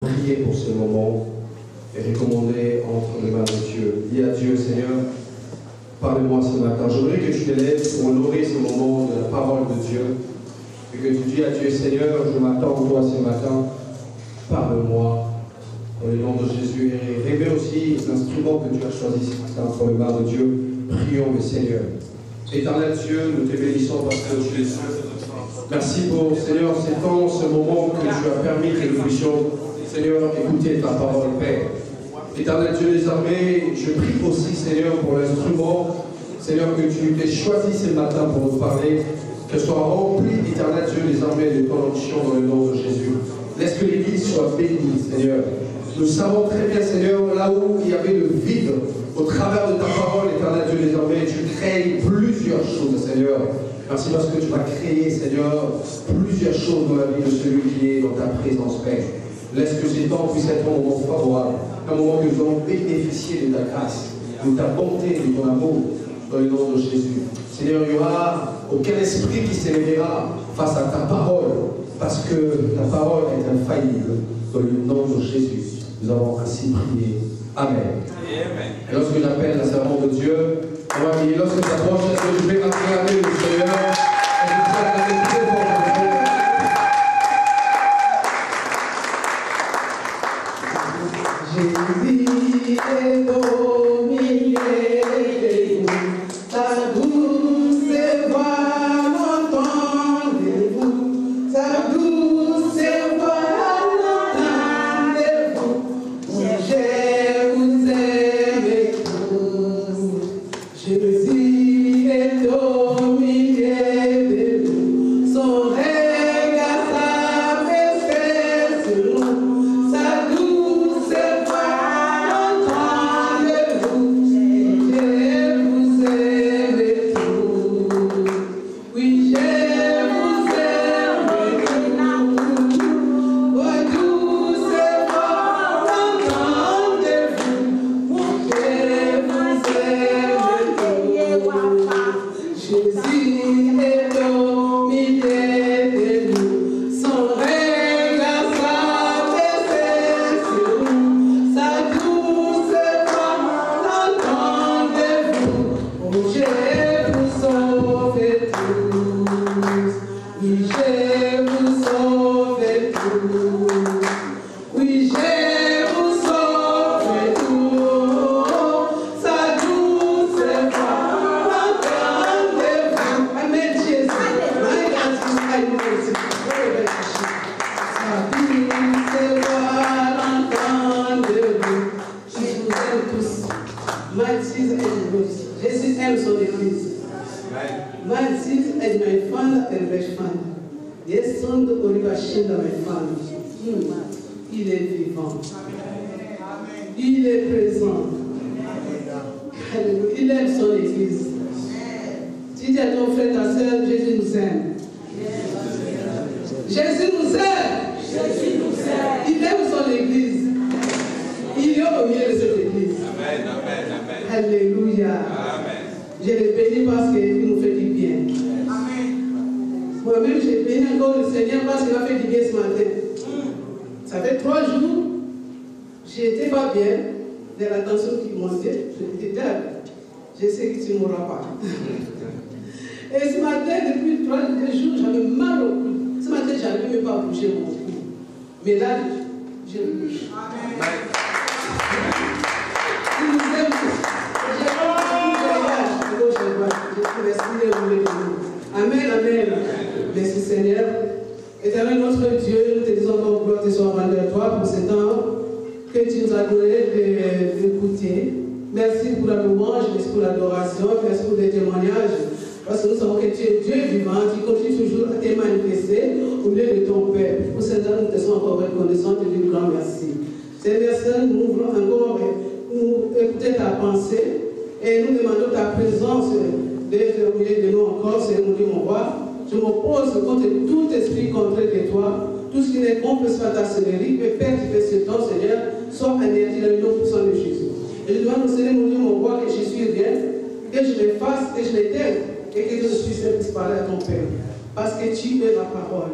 Prier pour ce moment et recommander entre les mains de Dieu. Dis à Dieu, Seigneur, parle-moi ce matin. J'aimerais que tu te lèves pour honorer ce moment de la parole de Dieu et que tu dis à Dieu, Seigneur, je m'attends de toi ce matin, parle-moi dans le nom de Jésus et révèle aussi l'instrument que tu as choisi ce matin entre les mains de Dieu. Prions le Seigneur. Éternel Dieu, nous te bénissons parce que tu es saint. Merci pour, Seigneur, ces temps, ce moment que tu as permis que nous puissions, Seigneur, écouter ta parole, Père. Éternel Dieu des armées, je prie aussi, Seigneur, pour l'instrument, Seigneur, que tu t'es choisi ce matin pour nous parler, que soit rempli, Éternel Dieu des armées, de ton onction dans le nom de Jésus. Laisse que l'Église soit bénie, Seigneur. Nous savons très bien, Seigneur, là où il y avait le vide, au travers de ta parole, Éternel Dieu des armées, tu crées plusieurs choses, Seigneur. Merci parce que tu vas créer, Seigneur, plusieurs choses dans la vie de celui qui est dans ta présence, Père. Laisse que ces temps puissent être un moment favorable, un moment que nous allons bénéficier de ta grâce, de ta bonté, de ton amour, dans le nom de Jésus. Seigneur, il n'y aura aucun esprit qui s'élèvera face à ta parole, parce que ta parole est infaillible, dans le nom de Jésus. Nous avons ainsi prié. Amen. Et lorsque j'appelle la servante de Dieu, on va dire, lorsque tu approches, est-ce que je vais acclamer le Seigneur? Et je vais acclamer très fort le Seigneur. Jésus est au milieu de nous, sa douce voix l'entendez-vous, sa douce voix l'entendez-vous, je vous aime tous. Jésus est au milieu de nous, son regard s'abaisse sur nous, sa douce voix l'entendez-vous, je vous aime tous. Oui, je vous aime tous. Votre douce voix l'entendez-vous, je vous aime tous. Jésus est au milieu de nous, son regard s'abaisse sur nous, sa douce voix l'entendez-vous, je vous sauve tous. Oui, je vous sauve tous. Oui, je vous sauve tous. Sa douce voix l'entendez-vous. Amen, Jésus. My God, I know it's very, very special. Sa douce voix l'entendez-vous. Je vous aime tous. Mathilde et Rose. Jésus aime son église. Mathilde est my father and my father. Yes, son de Olivachine, my father. Il est vivant. Il est présent. Alléluia. Il aime son église. Tu dis à ton frère, ta soeur, Jésus nous aime. Jésus nous aime. Il aime son église. Il est au milieu de cette église. Alléluia. Je le bénis parce qu'il nous fait du bien. Moi-même, j'ai béni encore le Seigneur parce qu'il m'a fait du bien ce matin. Ça fait 3 jours, j'étais pas bien, de la tension qui montait. Je me disais, je sais que tu ne mourras pas. Et ce matin, depuis 3 jours, j'avais mal au cou. Ce matin, je n'arrivais même pas à bouger mon cou. Mais là, je bouge. Il nous aime tous. Amen, amen. Merci Seigneur. Éternel notre Dieu, nous te disons que gloire te soit rendue à toi pour ce temps que tu nous as donné d'écouter. Merci pour la louange, merci pour l'adoration, merci pour les témoignages. Parce que nous savons que tu es Dieu vivant, tu continues toujours à te manifester au milieu de ton peuple. Pour ce temps, nous te sommes encore reconnaissants, te disons grand merci. Seigneur, nous voulons encore écouter ta pensée et nous demandons ta présence d'être au milieu de nous encore, Seigneur, mon Dieu, mon roi. Je m'oppose contre tout esprit contraire de toi, tout ce qui n'est bon peut se faire ta Seigneurie, mais Père qui fait ce temps, Seigneur, soit anéanti dans le nom puissant de Jésus. Et je demande au Seigneur, mon Dieu, mon roi, que je suis bien, que je m'efface, que je m'éteigne, et que je puisse disparaître à ton Père. Parce que tu es la parole.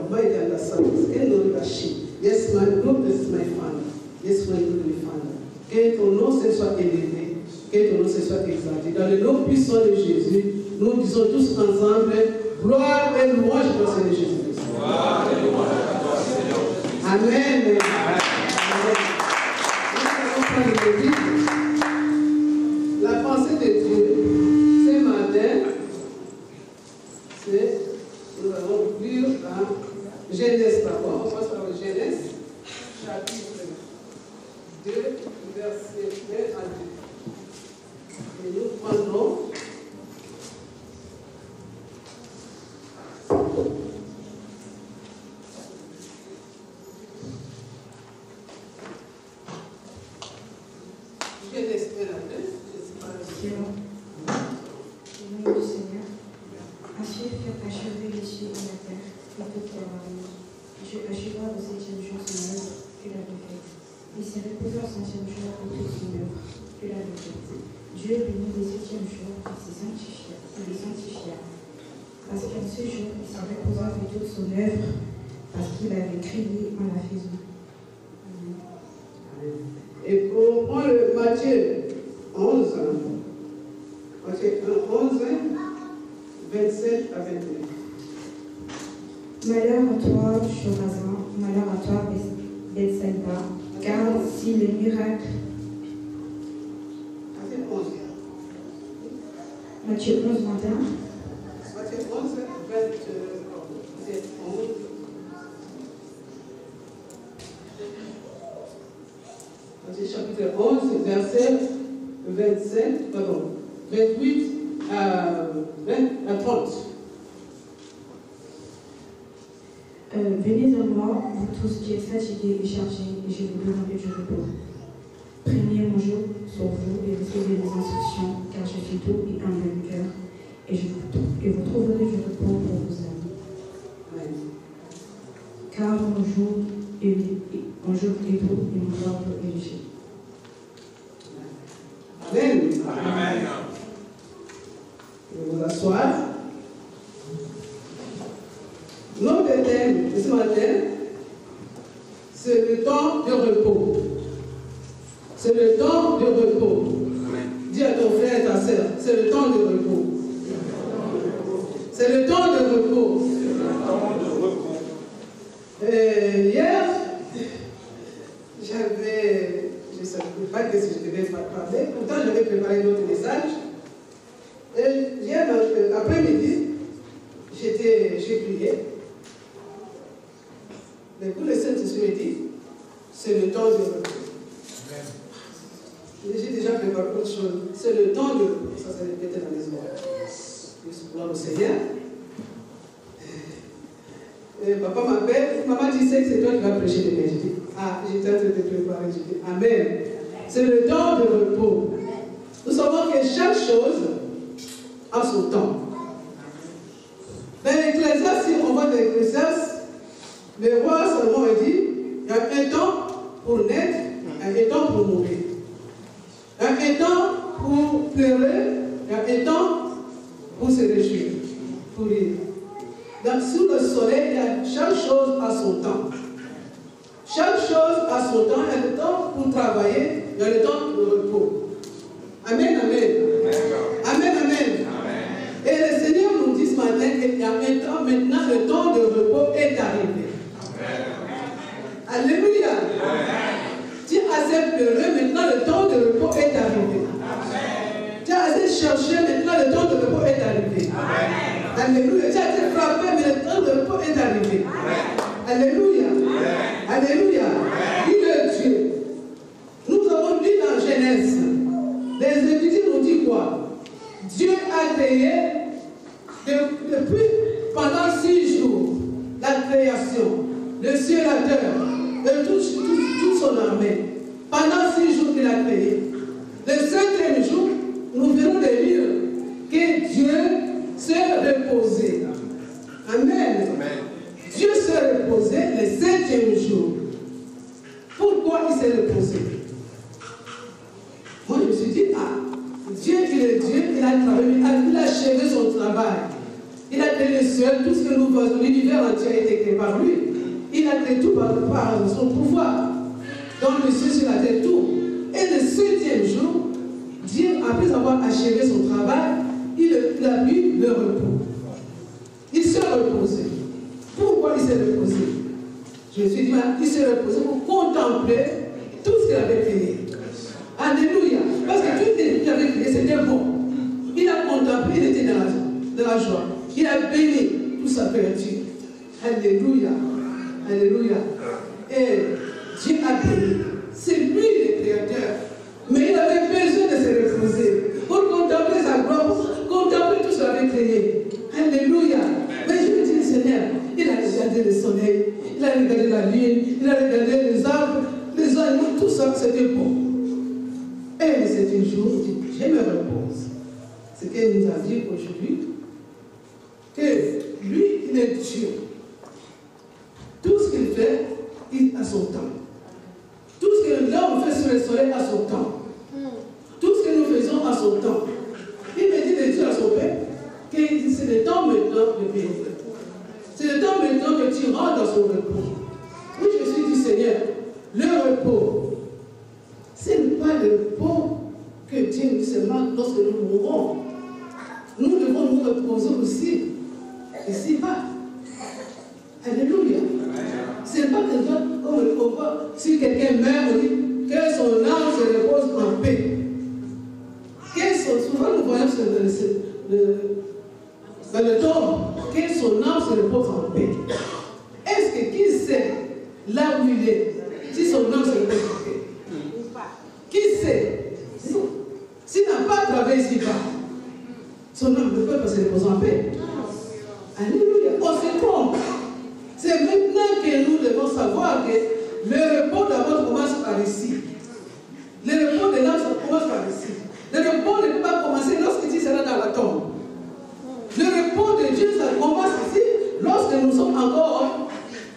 Yes, my group is my Father. Yes, my group is my Father. Que ton nom soit élevé, que ton nom soit exalté. Dans le nom puissant de Jésus, nous disons tous ensemble, gloire et louange au Seigneur Jésus-Christ. Gloire et louange au Seigneur Jésus-Christ. Amen. La pensée de Dieu, ce matin, c'est, nous allons lire dans Genèse d'abord. On passe par Genèse, chapitre 2, verset 1 à 2. Et nous prendrons Genèse 1 à 2. Au nom du Seigneur, ainsi furent achevés les cieux et la terre, et toute la marine. Dieu acheva au 7e jour son œuvre qu'il avait faite. Il s'est reposé au 5e jour de toute son œuvre qu'il avait faite. Dieu bénit le 7e jour et le sanctifia. Parce qu'en ce jour, il s'est reposé de toute son œuvre, parce qu'il avait crié en la faisant. Et pour prendre le Matthieu 11, Matthieu 11, 27 à 21. Malheur à toi, Chorazin, malheur à toi, Bethsaïda, car si les miracles. Matthieu 11, 21. Matthieu 11, 11. Matthieu chapitre 11, verset 28 à 30. Venez à moi, vous tous qui êtes fatigués et chargés, et je vous donnerai du repos. Prenez mon joug sur vous et recevez mes instructions, car je suis doux et humble de cœur, et vous trouverez du repos pour vos âmes. Ouais. Car mon joug est doux et mon fardeau est léger. Amen. Amen. Vous asseoir. Notre thème de ce matin, c'est le temps de repos. C'est le temps de repos. Dis à ton frère et ta soeur, c'est le temps de repos. C'est le temps de repos. Hier, je ne savais pas que je devais parler, pourtant j'avais préparé d'autres messages. Et hier, après-midi, j'ai prié. Mais pour le Saint-Esprit me dit, c'est le temps de repos. J'ai déjà préparé autre chose. C'est le temps de repos. Ça s'est répété dans les oreilles. Gloire au Seigneur. Et papa m'appelle, maman, tu sais que c'est toi qui vas prêcher demain. Je dis, j'étais en train de préparer. Je dis, Amen. C'est le temps de repos. Nous savons que chaque chose a son temps. Dans l'Ecclésiaste, si on voit dans l'Ecclésiaste, le roi Salomon dit, il y a un temps pour naître, un temps pour mourir. Il y a un temps pour pleurer, il y a un temps pour se réjouir, pour rire. Donc, sous le soleil, chaque chose a son temps. Chaque chose a son temps. Il y a le temps pour travailler, il y a le temps de repos. Amen, amen. Amen, amen. Et le Seigneur nous dit ce matin qu'il y a un temps, maintenant le temps de repos est arrivé. Alléluia. Tu as assez pleuré, maintenant le temps de repos est arrivé. Tu as assez cherché, maintenant le temps de repos est arrivé. Alléluia. Tu as été frappé, mais le temps de repos est arrivé. Alléluia. Alléluia. Dis-le Dieu. Nous avons lu dans Genèse. Les Écritures nous disent quoi? Dieu a créé depuis pendant 6 jours la création, le ciel et la terre, et toute son armée. Pendant 6 jours qu'il a créé. Le 7e jour, nous venons de lire que Dieu s'est reposé. Amen. Dieu s'est reposé le 7e jour. Pourquoi il s'est reposé? Moi, je me suis dit, Dieu, il est Dieu, il a travaillé, il a achevé son travail. Il a créé le ciel, tout ce que nous faisons, l'univers entier a été créé par lui. Il a créé tout par son pouvoir. Dans le ciel, sur la terre, tout. Et le 7e jour, Dieu, après avoir achevé son travail, il a pris le repos. Il s'est reposé. Pourquoi il s'est reposé? Jésus dit, il s'est reposé pour contempler tout ce qu'il avait créé. Alléluia. Parce que tout ce qu'il avait créé, c'était bon. Il a contemplé, il était dans la joie. Il a béni toute sa créature. Alléluia. Alléluia. Et Dieu a béni. C'est lui le créateur. Mais il avait besoin de se reposer pour contempler sa gloire, pour contempler tout ce qu'il avait créé. Alléluia. Mais je me dis, Seigneur, il a regardé le soleil, il a regardé la lune, il a regardé les arbres, les animaux, tout ça, c'était bon. Et le 7e jour, il dit, je me repose. Ce qu'elle nous a dit aujourd'hui, que lui, il est Dieu. Tout ce qu'il fait, il a son temps. Tout ce que l'homme fait sur le soleil a son temps. Tout ce que nous faisons a son temps. Il me dit de dire à son père que c'est le temps maintenant de bénir. C'est le temps maintenant que tu rentres dans son repos. Oui, je suis dit, Seigneur, le repos, ce n'est pas le repos que Dieu nous seulement lorsque nous mourrons. Nous devons nous reposer aussi, ici-bas. Alléluia. Ce n'est pas que on voit, si quelqu'un meurt, on dit que son âme se repose en paix. Souvent nous voyons dans le tombe que son âme se repose en paix. Est-ce que qui sait là où il est, si son âme se repose en paix? Qui sait? S'il n'a pas travaillé ici-bas, son âme ne peut pas se reposer en paix. Alléluia. On se trompe. C'est maintenant que nous devons savoir que le repos d'abord commence par ici. Le repos de l'âme commence par ici. Le repos ne peut pas commencer lorsque tu seras dans la tombe. Le repos de Dieu, ça commence ici lorsque nous sommes encore,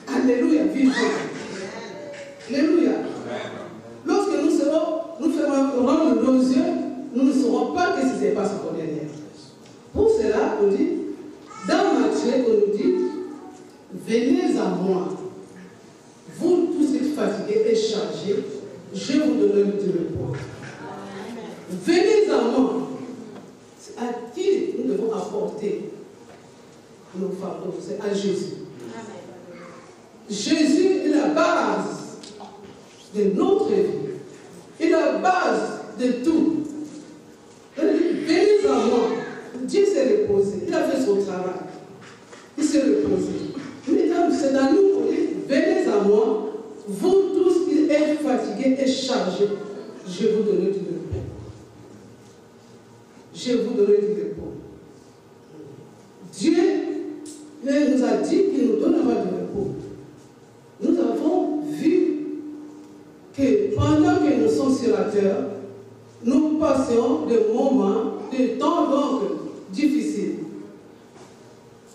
alléluia, vivants. Alléluia. Lorsque nous ferons nos yeux, nous ne saurons pas ce qui se passe encore derrière. Pour cela, on dit, dans Matthieu, on nous dit, venez à moi, vous tous qui êtes fatigués et chargés, je vous donnerai du repos. Venez à moi. C'est à qui nous devons apporter nos fardeaux? C'est à Jésus. Jésus est la base de notre vie. Il est la base de tout. Venez à moi. Dieu s'est reposé. Il a fait son travail. Il s'est reposé. Mesdames, c'est à nous qu'on dit, venez à moi, vous tous qui êtes fatigués et chargés, je vous donnerai du repos. Je vous donnerai du repos. Dieu nous a dit qu'il nous donnera du repos. Nous avons vu que pendant que nous sommes sur la terre, nous passions des moments, des temps donc difficiles.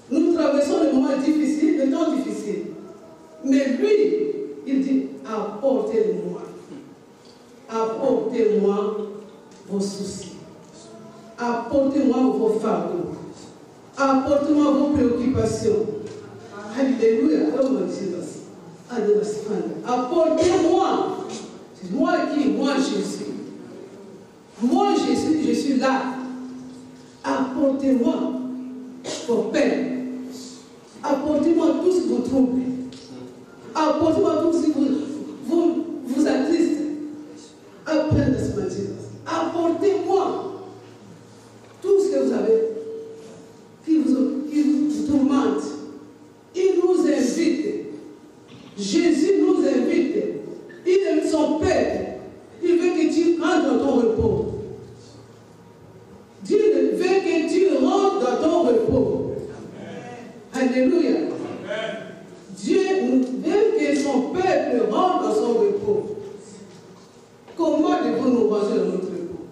Nous traversons des moments difficiles, des temps difficiles. Mais lui, il dit, apportez-moi. Apportez-moi vos soucis. Apportez-moi vos fardeaux. Apportez-moi vos préoccupations. Alléluia. Apportez-moi. C'est moi qui? Moi Jésus. Moi Jésus, je suis là. Apportez-moi vos peines. Apportez-moi tout ce qui vous trouble. Apportez-moi tout ce qui vous attriste. Apportez-moi tout ce que vous avez qui vous tourmente. Il nous invite. Jésus nous invite. Il aime son Père. Il veut que tu rentres dans ton repos. Dieu veut que tu rentres dans ton repos. Alléluia. Dieu veut que son peuple rentre dans son repos. Comment devons-nous rentrer dans notre repos?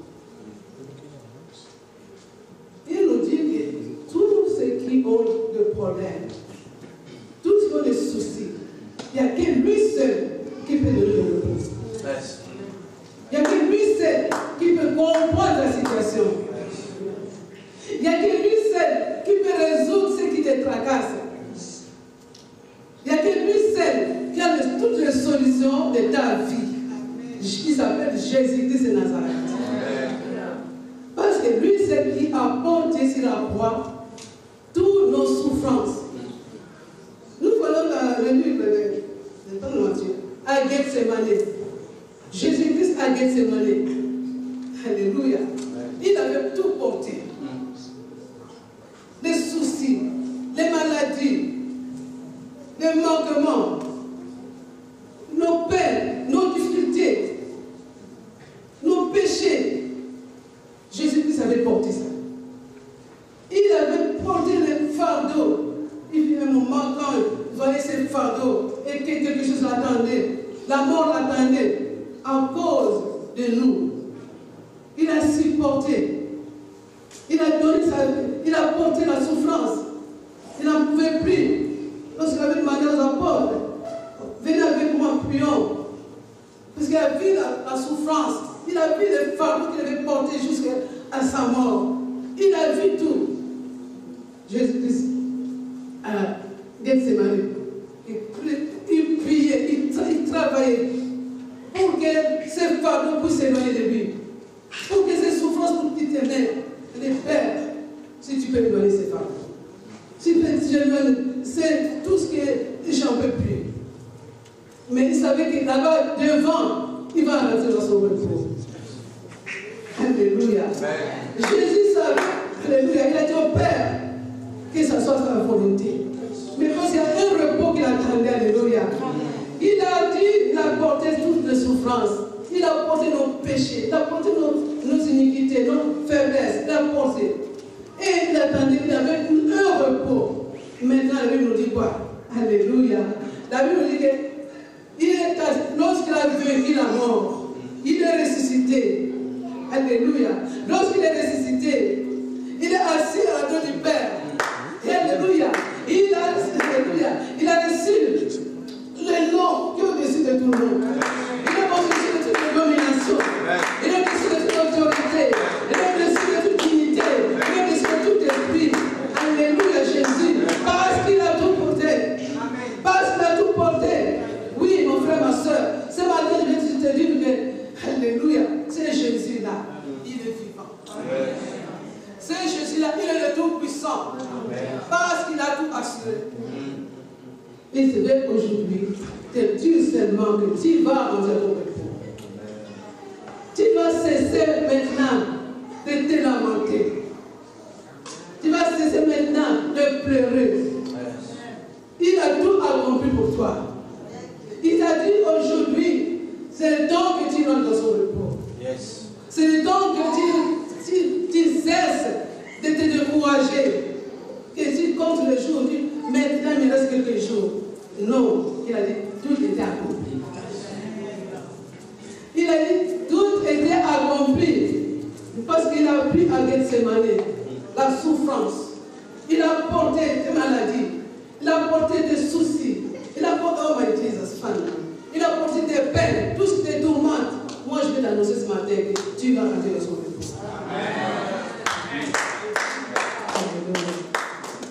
qui s'appelle Jésus-Christ de Nazareth. Parce que lui, c'est qui a porté sur la croix toutes nos souffrances. Nous voyons dans le livre de ton Matthieu, à Gethsemane. Jésus-Christ à Gethsemane. Alléluia. Il avait tout porté. Les soucis, les maladies, les manquements, nos peines, nos difficultés, nos péchés. Jésus-Christ avait porté ça. Il avait porté le fardeau. Il y a un moment quand il voyait ce fardeau et que quelque chose l'attendait. La mort l'attendait à cause de nous. Il a supporté. Il a donné sa vie. Il a porté la souffrance. Il n'en pouvait plus. Lorsqu'il avait demandé aux apôtres, venez avec moi, prions. Parce qu'il a vu la souffrance. Il a vu le fardeau qu'il avait porté jusqu'à sa mort. Il a vu tout. Jésus-Christ à Gethsemane. Il priait, il travaillait pour que ces fardeaux puissent s'éloigner de lui. Pour que ces souffrances puissent t'aimer. Les pères, si tu peux lui donner ces fardeaux. Si tu peux, c'est tout ce que j'en peux plus. Mais il savait que là-bas, devant, il va rentrer dans son repos. Alléluia. Jésus savait, alléluia, il a dit au Père que ça soit sa volonté. Mais parce qu'il y a un repos qu'il attendait, alléluia. Il a dit, il a porté toutes les souffrances. Il a porté nos péchés, il a porté nos iniquités, nos faiblesses, il a porté. Et il attendait, il avait un repos. Maintenant, la Bible nous dit quoi? Alléluia. La Bible nous dit que lorsqu'il a vaincu la mort, il est ressuscité. Alléluia. Lorsqu'il est ressuscité, il est assis à la droite du Père. Alléluia. Il a reçu le nom qui est au-dessus de tout le monde. Il est au-dessus de toute domination. Il est au-dessus de toute autorité. Il est au-dessus de toute dignité. Il est au-dessus de tout esprit. Alléluia, Jésus. Parce qu'il a tout porté. Parce qu'il a tout porté. Oui, mon frère, ma soeur. Ce matin, je vais te dire que, alléluia, c'est Jésus-là. Il est vivant. C'est Jésus-là, il est le Tout-Puissant. Parce qu'il a tout assuré. Et c'est vrai qu'aujourd'hui, te dis seulement que tu vas rentrer ton repos. Tu vas cesser maintenant de te lamenter. Tu vas cesser maintenant de pleurer. Il a tout accompli pour toi. Il t'a dit aujourd'hui, c'est le temps que tu rentres dans son repos. Yes. C'est le temps que tu cesses de te décourager. Que tu comptes les jours, maintenant il me reste quelques jours. Non, il a dit, tout était accompli. Il a dit, tout était accompli. Parce qu'il a pris à Gethsemane la souffrance. Il a porté des maladies. Il a porté des soucis. Il a porté, oh my Jesus, il a porté des peines, tout ce qui te tourmente. Moi, je vais t'annoncer ce matin que tu vas rentrer dans son repos.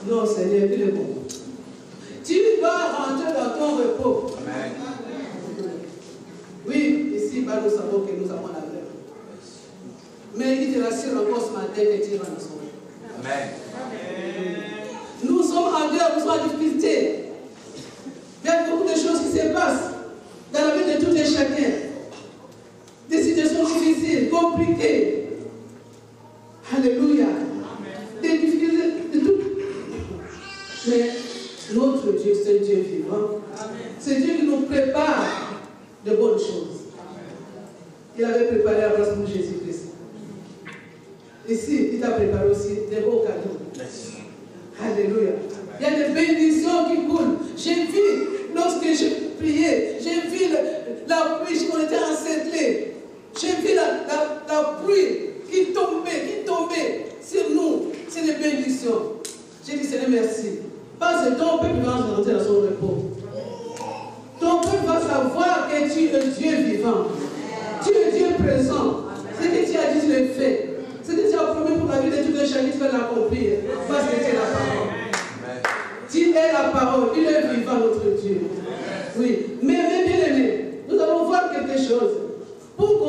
Non, Seigneur, il est bon. Tu vas rentrer dans ton repos. Amen. Oui, ici, bah, nous savons que nous avons la paix. Mais il te rassure encore ce matin que tu vas dans son repos. Amen. Nous sommes en guerre, nous sommes en difficulté. Il y a beaucoup de choses qui se passent dans la vie de tout et chacun. Des situations difficiles, compliquées. Alléluia. Des difficultés de tout. Mais notre Dieu, c'est Dieu vivant. C'est Dieu qui nous prépare de bonnes choses. Il avait préparé la place pour Jésus-Christ. Ici, il t'a préparé aussi des beaux cadeaux. Alléluia. Il y a des bénédictions qui coulent. J'ai vu, lorsque j'ai prié, j'ai vu la pluie, on était encerclés. J'ai vu la pluie qui tombait sur nous. C'est des bénédictions. J'ai dit, Seigneur, merci. Parce que ton peuple va rentrer dans son repos. Ton peuple va savoir que tu es Dieu vivant. Tu es Dieu présent. Ce que tu as dit, tu le fais. Ce que tu as promis pour la vie de tout un chacun, tu vas l'accomplir. Parce que tu es la parole. Tu es la parole. Il est vivant, notre Dieu. Oui. Mais bien aimé, nous allons voir quelque chose. Pour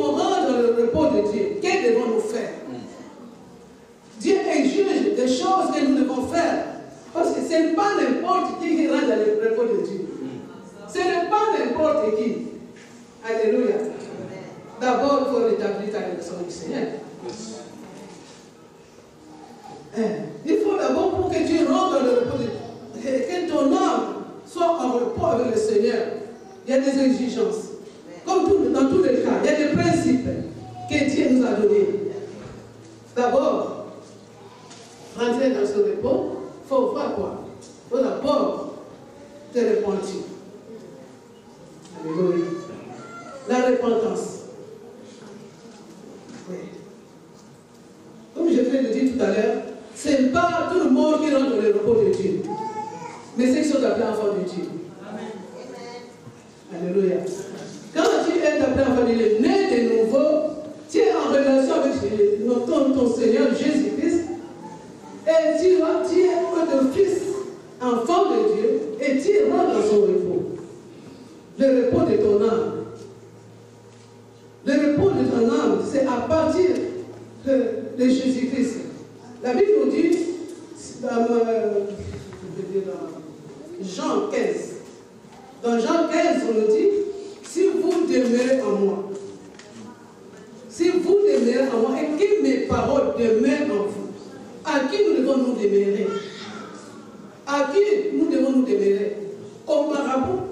ce n'est pas n'importe qui rentre dans le repos de Dieu. Ce n'est pas n'importe qui. Alléluia. D'abord, il faut rétablir ta relation du Seigneur. Il faut d'abord pour que tu rentres dans le repos de Dieu, que ton âme soit en repos avec le Seigneur. Il y a des exigences. Comme dans tous les cas, il y a des principes que Dieu nous a donnés. D'abord, rentrer dans ce repos, il faut voir quoi? Il faut d'abord te repentir. Alléluia. La repentance. Oui. Comme je viens de dire tout à l'heure, ce n'est pas tout le monde qui rentre dans le repos de Dieu, mais ceux qui sont appelés enfants de Dieu. Amen. Alléluia. Quand tu es appelé enfant de Dieu, né de nouveau, tu es en relation avec ton Seigneur Jésus-Christ, et tu es un fils, enfant de Dieu, et tu rentres dans son repos. Le repos de ton âme. Le repos de ton âme, c'est à partir de Jésus-Christ. La Bible nous dit, dans Jean 15, dans Jean 15, on nous dit, si vous demeurez en moi, si vous demeurez en moi, et que mes paroles demeurent en vous, à qui nous devons nous demeurer? À qui nous devons nous demeurer? Au marabout?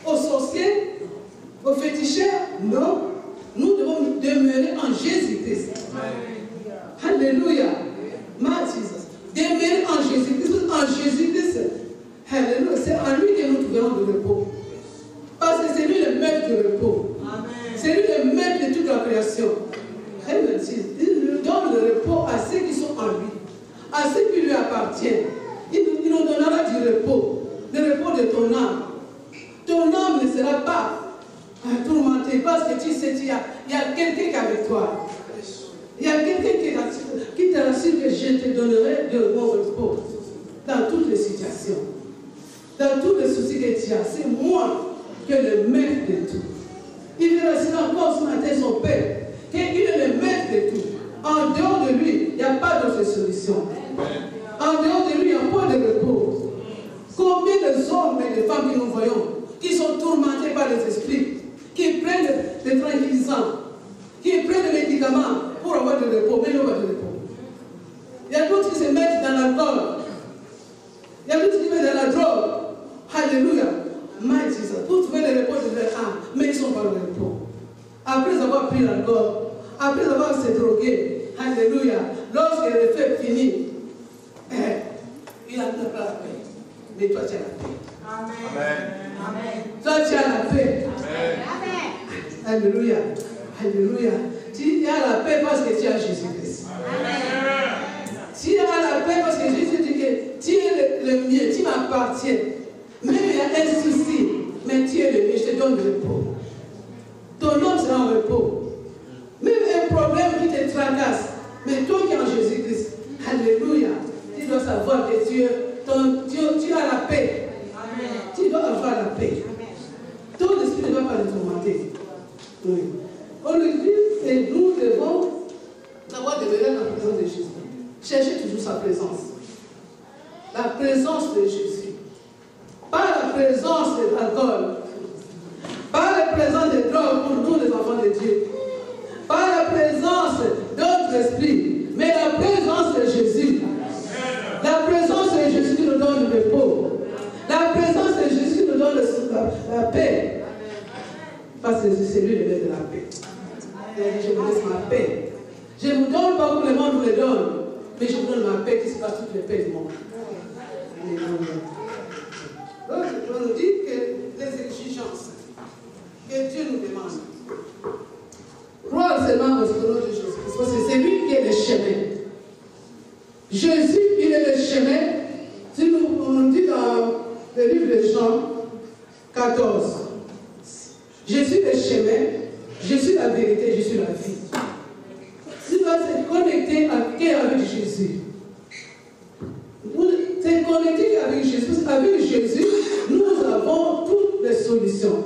Aux sorciers? Aux féticheurs? Non. Nous devons nous demeurer en Jésus-Christ. Alléluia. Demeurer en Jésus-Christ. En Jésus-Christ. Alléluia. C'est en lui que nous trouverons le repos. Parce que c'est lui le maître du repos. C'est lui le maître de toute la création. Amen. Il nous donne le repos à ceux qui sont en lui, à ceux qui lui appartiennent. Il nous donnera du repos, le repos de ton âme. Ton âme ne sera pas tourmentée parce que tu sais, il y a quelqu'un qui est avec toi. Il y a quelqu'un qui te rassure que je te donnerai de mon repos dans toutes les situations, dans tous les soucis que tu as. C'est moi qui est le maître de tout. Il restera encore ce matin son Père, qu'il est le maître de tout. En dehors de lui, il n'y a pas d'autre solution. En dehors de lui, il n'y a pas de repos. Combien de hommes et de femmes que nous voyons, qui sont tourmentés par les esprits, qui prennent des tranquillisants, qui prennent des médicaments pour avoir du repos, mais ils n'ont pas de repos. Il y a d'autres qui se mettent dans l'alcool. Il y a d'autres qui se mettent dans la drogue. Alléluia. Mighty Jesus. Pour trouver le repos de leur âme, mais ils ne sont pas dans le repos. Après avoir pris l'alcool, après avoir se drogué, alléluia, lorsque le fait finit, il a pas la paix. Mais toi, tu as la paix. Amen. Amen. Toi, tu as la paix. Amen. Alléluia. Alléluia. Tu as la paix parce que tu as Jésus-Christ. Tu as la paix parce que Jésus dit que tu es le mien, tu m'appartiens. Même il y a un souci, mais tu es le mien, je te donne le repos. Ton âme sera en repos. Même un problème qui te tracasse, mais toi qui es en Jésus-Christ, alléluia, tu dois savoir que tu as la paix. Amen. Tu dois avoir la paix. Amen. Ton esprit ne va pas le tourmenter. Oui. On lui dit que nous devons avoir demeuré dans la présence de Jésus. Cherchez toujours sa présence. La présence de Jésus. Pas la présence de l'alcool. Pas la présence des drogues pour tous les enfants de Dieu. Pas la présence d'autres esprits, mais la présence de Jésus. La présence de Jésus qui nous donne le repos. La présence de Jésus qui nous donne la paix. Parce que c'est lui le maître de la paix. Je vous laisse ma paix. Je ne vous donne pas comme le monde vous le donne, mais je vous donne ma paix qui se passe toutes les paix du monde. Donc, je nous dis que les exigences que Dieu nous demande. Croire seulement au nom de Jésus-Christ, parce que c'est lui qui est le chemin. Jésus, il est le chemin. Si on nous dit dans le livre de Jean 14, je suis le chemin, je suis la vérité, je suis la vie. Tu dois te connecter avec Jésus. Te connecter avec Jésus. Avec Jésus, nous avons toutes les solutions.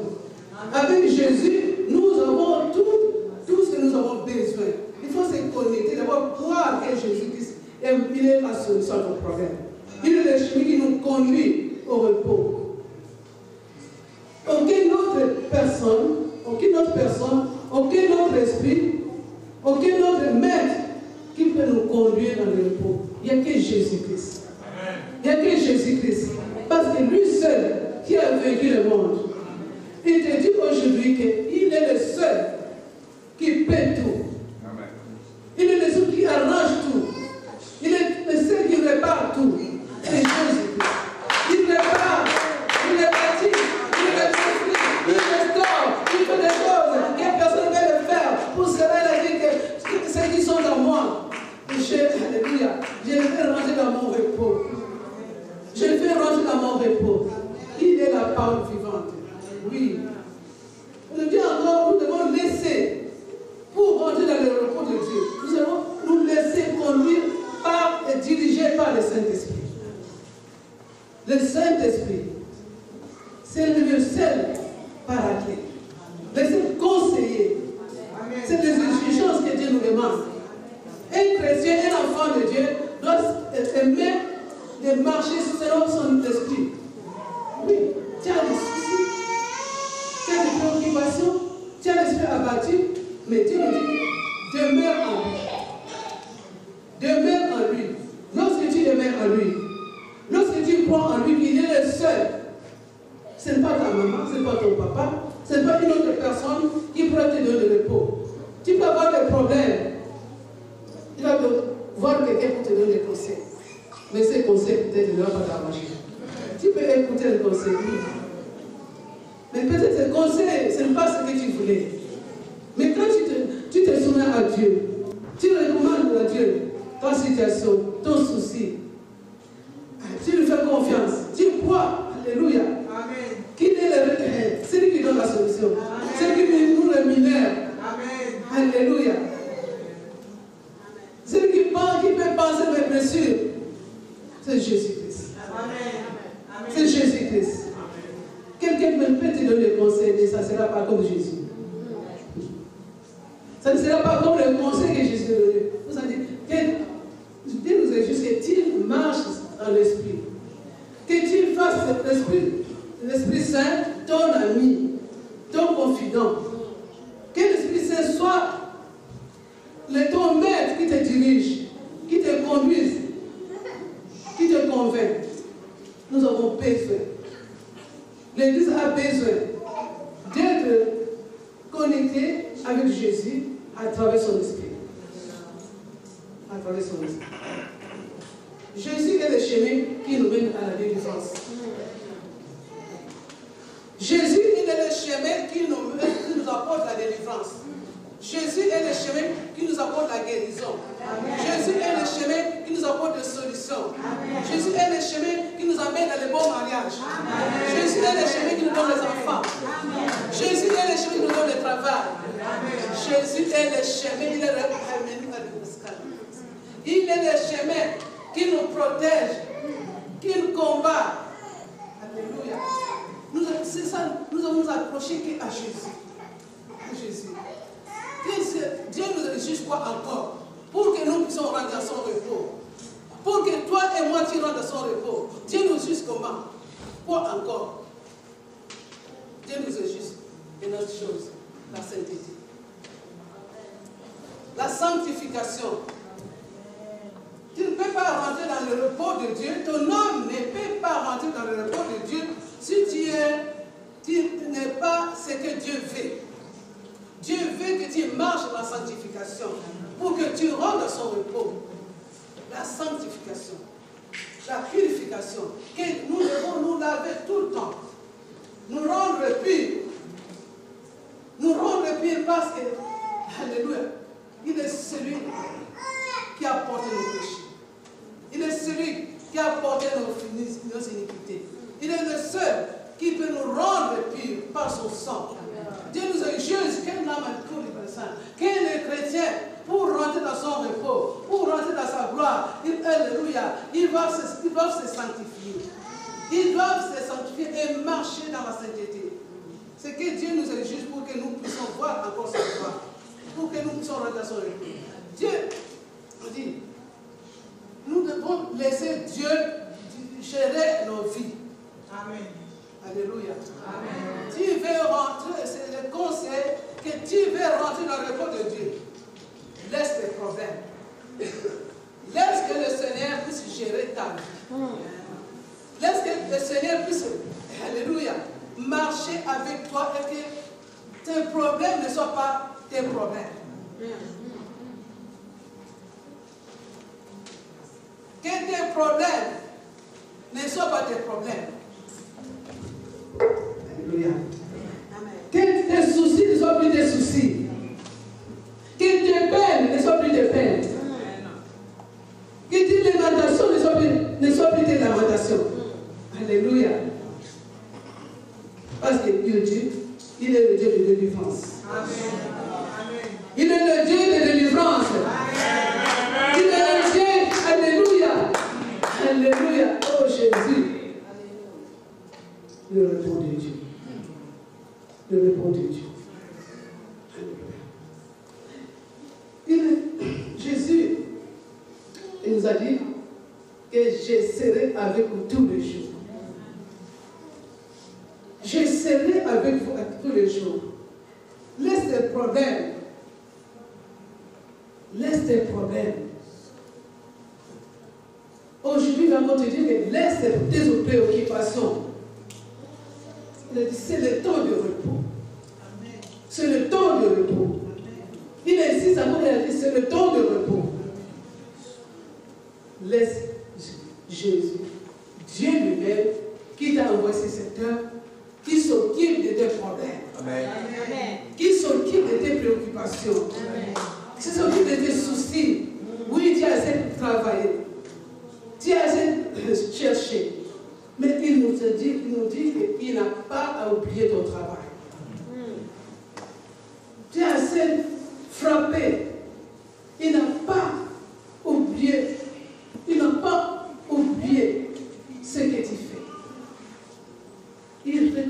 Avec Jésus, nous avons tout ce que nous avons besoin. Il faut se connecter, d'abord croire que Jésus-Christ il est la solution à nos problèmes. Il est le chemin qui nous conduit au repos. Aucune autre personne, aucun autre esprit, aucun autre maître qui peut nous conduire dans le repos. Il n'y a que Jésus-Christ. Il n'y a que Jésus-Christ. Parce que lui seul qui a vaincu le monde. Il te dit aujourd'hui qu'il est le seul qui paie tout. Il est le seul qui arrange tout. Il est le seul qui répare tout. C'est Jésus-Christ. Il répare, il bâtit, il reconstruit, il restaure, il fait des choses que personne ne peut le faire. Pour cela, il a dit que ceux qui sont dans moi, alléluia, je les fais rentrer dans mon repos. Je les fais rentrer dans mon repos. Il est la parole vivante. Oui. On dit encore, nous devons laisser, pour rentrer dans le repos de Dieu, nous allons nous laisser conduire par et diriger par le Saint-Esprit. Le Saint-Esprit, c'est le seul paraclet, le seul conseiller. C'est les exigences que Dieu nous demande. Un chrétien, un enfant de Dieu, doit aimer de marcher selon son esprit. Oui, tu as des soucis, tu as des préoccupations, tu as l'esprit abattu, mais Dieu nous dit, demeure en lui. Demeure en lui. Lorsque tu demeures en lui, lorsque tu crois en lui, il est le seul. Ce n'est pas ta maman, ce n'est pas ton papa, ce n'est pas une autre personne qui pourra te donner le repos. Tu peux avoir des problèmes. Tu vas voir quelqu'un pour te donner des conseils. Mais ces conseils, peut-être, ne vont pas t'arranger. Tu peux écouter le conseil, oui. Mais peut-être ce conseil, ce n'est pas ce que tu voulais. Mais quand tu te soumets à Dieu, tu recommandes à Dieu ta situation, ton souci, tu lui fais confiance, tu crois, alléluia, qu'il est celui qui donne la solution, celui qui nous rémunère, alléluia. Celui qui peut penser mes blessures, c'est Jésus-Christ. C'est Jésus-Christ. Quelqu'un peut te donner des conseils, mais ça ne sera pas comme Jésus. Ça ne sera pas comme le conseil que Jésus a donné. Vous avez dit, Dieu nous a juste que tu marches dans l'esprit. Que tu fasses l'Esprit Saint ton ami, ton confident. Que l'Esprit Saint soit ton maître qui te dirige, qui te conduise, qui te convainc. Nous avons besoin. L'Église a besoin d'être connectée avec Jésus à travers son esprit. À travers son esprit. Jésus est le chemin qui nous mène à la délivrance. Jésus est le chemin qui nous apporte la délivrance. Jésus est le chemin qui nous apporte la guérison. Jésus est le chemin qui nous apporte des solutions. Jésus est le chemin qui nous amène dans le bon mariage. Jésus est le chemin qui nous donne les enfants. Jésus est le chemin qui nous donne le travail. Jésus est le chemin, il est le chemin qui nous protège, qui nous combat. Alléluia. C'est ça, nous avons nous approché qu'à Jésus. À Jésus. Dieu nous exige quoi encore? Pour que nous puissions rentrer dans son repos. Pour que toi et moi tu rentres dans son repos. Dieu nous exige comment? Quoi encore? Dieu nous exige une autre chose, la sainteté. La sanctification. Tu ne peux pas rentrer dans le repos de Dieu. Ton âme ne peut pas rentrer dans le repos de Dieu si tu n'es pas ce que Dieu veut. Dieu veut que tu marches dans la sanctification pour que tu rentres dans son repos. La sanctification, la purification, que nous devons nous laver tout le temps, nous rendre purs. Nous rendre purs parce que, alléluia, il est celui qui a porté nos péchés. Il est celui qui a porté nos iniquités. Il est le seul qui peut nous rendre purs par son sang. Dieu nous a juste quel âme quel est chrétien pour rentrer dans son repos, pour rentrer dans sa gloire. Alléluia. Ils doivent se sanctifier. Ils doivent se sanctifier et marcher dans la sainteté. C'est que Dieu nous a juste pour que nous puissions voir encore sa gloire. Pour que nous puissions rentrer dans son repos. Dieu nous dit, nous devons laisser Dieu gérer nos Alléluia. Amen. Tu veux rentrer, c'est le conseil que tu veux rentrer dans le repos de Dieu. Laisse les problèmes. Laisse que le Seigneur puisse gérer ta vie. Laisse que le Seigneur puisse, alléluia, marcher avec toi et que tes problèmes ne soient pas tes problèmes. Que tes problèmes ne soient pas tes problèmes. Alléluia. Que tes soucis ne soient plus tes soucis. Que tes peines ne soient plus tes peines. Que tes lamentations ne soient plus tes lamentations. Alléluia. Parce que Dieu, il est le Dieu de délivrance. Il est le Dieu de délivrance. Il est le Dieu. Alléluia. Alléluia. Oh Jésus. Le repos de Dieu. Le repos de Dieu. Jésus, il nous a dit que je serai avec vous tous les jours. Je serai avec vous tous les jours. Laisse tes problèmes. Laisse tes problèmes. Aujourd'hui, il va te dire que laisse tes préoccupations. Il a dit, c'est le temps de repos. C'est le temps de repos. Il insiste encore, il a dit, c'est le temps de repos. Laisse Jésus, Dieu lui-même, qui t'a envoyé ce secteur, qui s'occupe de tes problèmes. Amen. Qui s'occupe de tes préoccupations. Amen. Qui s'occupe de tes soucis. Oui, tu as essayé de travailler. Tu as essayé de chercher. Mais il nous dit qu'il n'a pas à oublier ton travail. Tu as essayé de frapper. Il n'a pas oublié. Il n'a pas oublié ce que tu fais. Il veut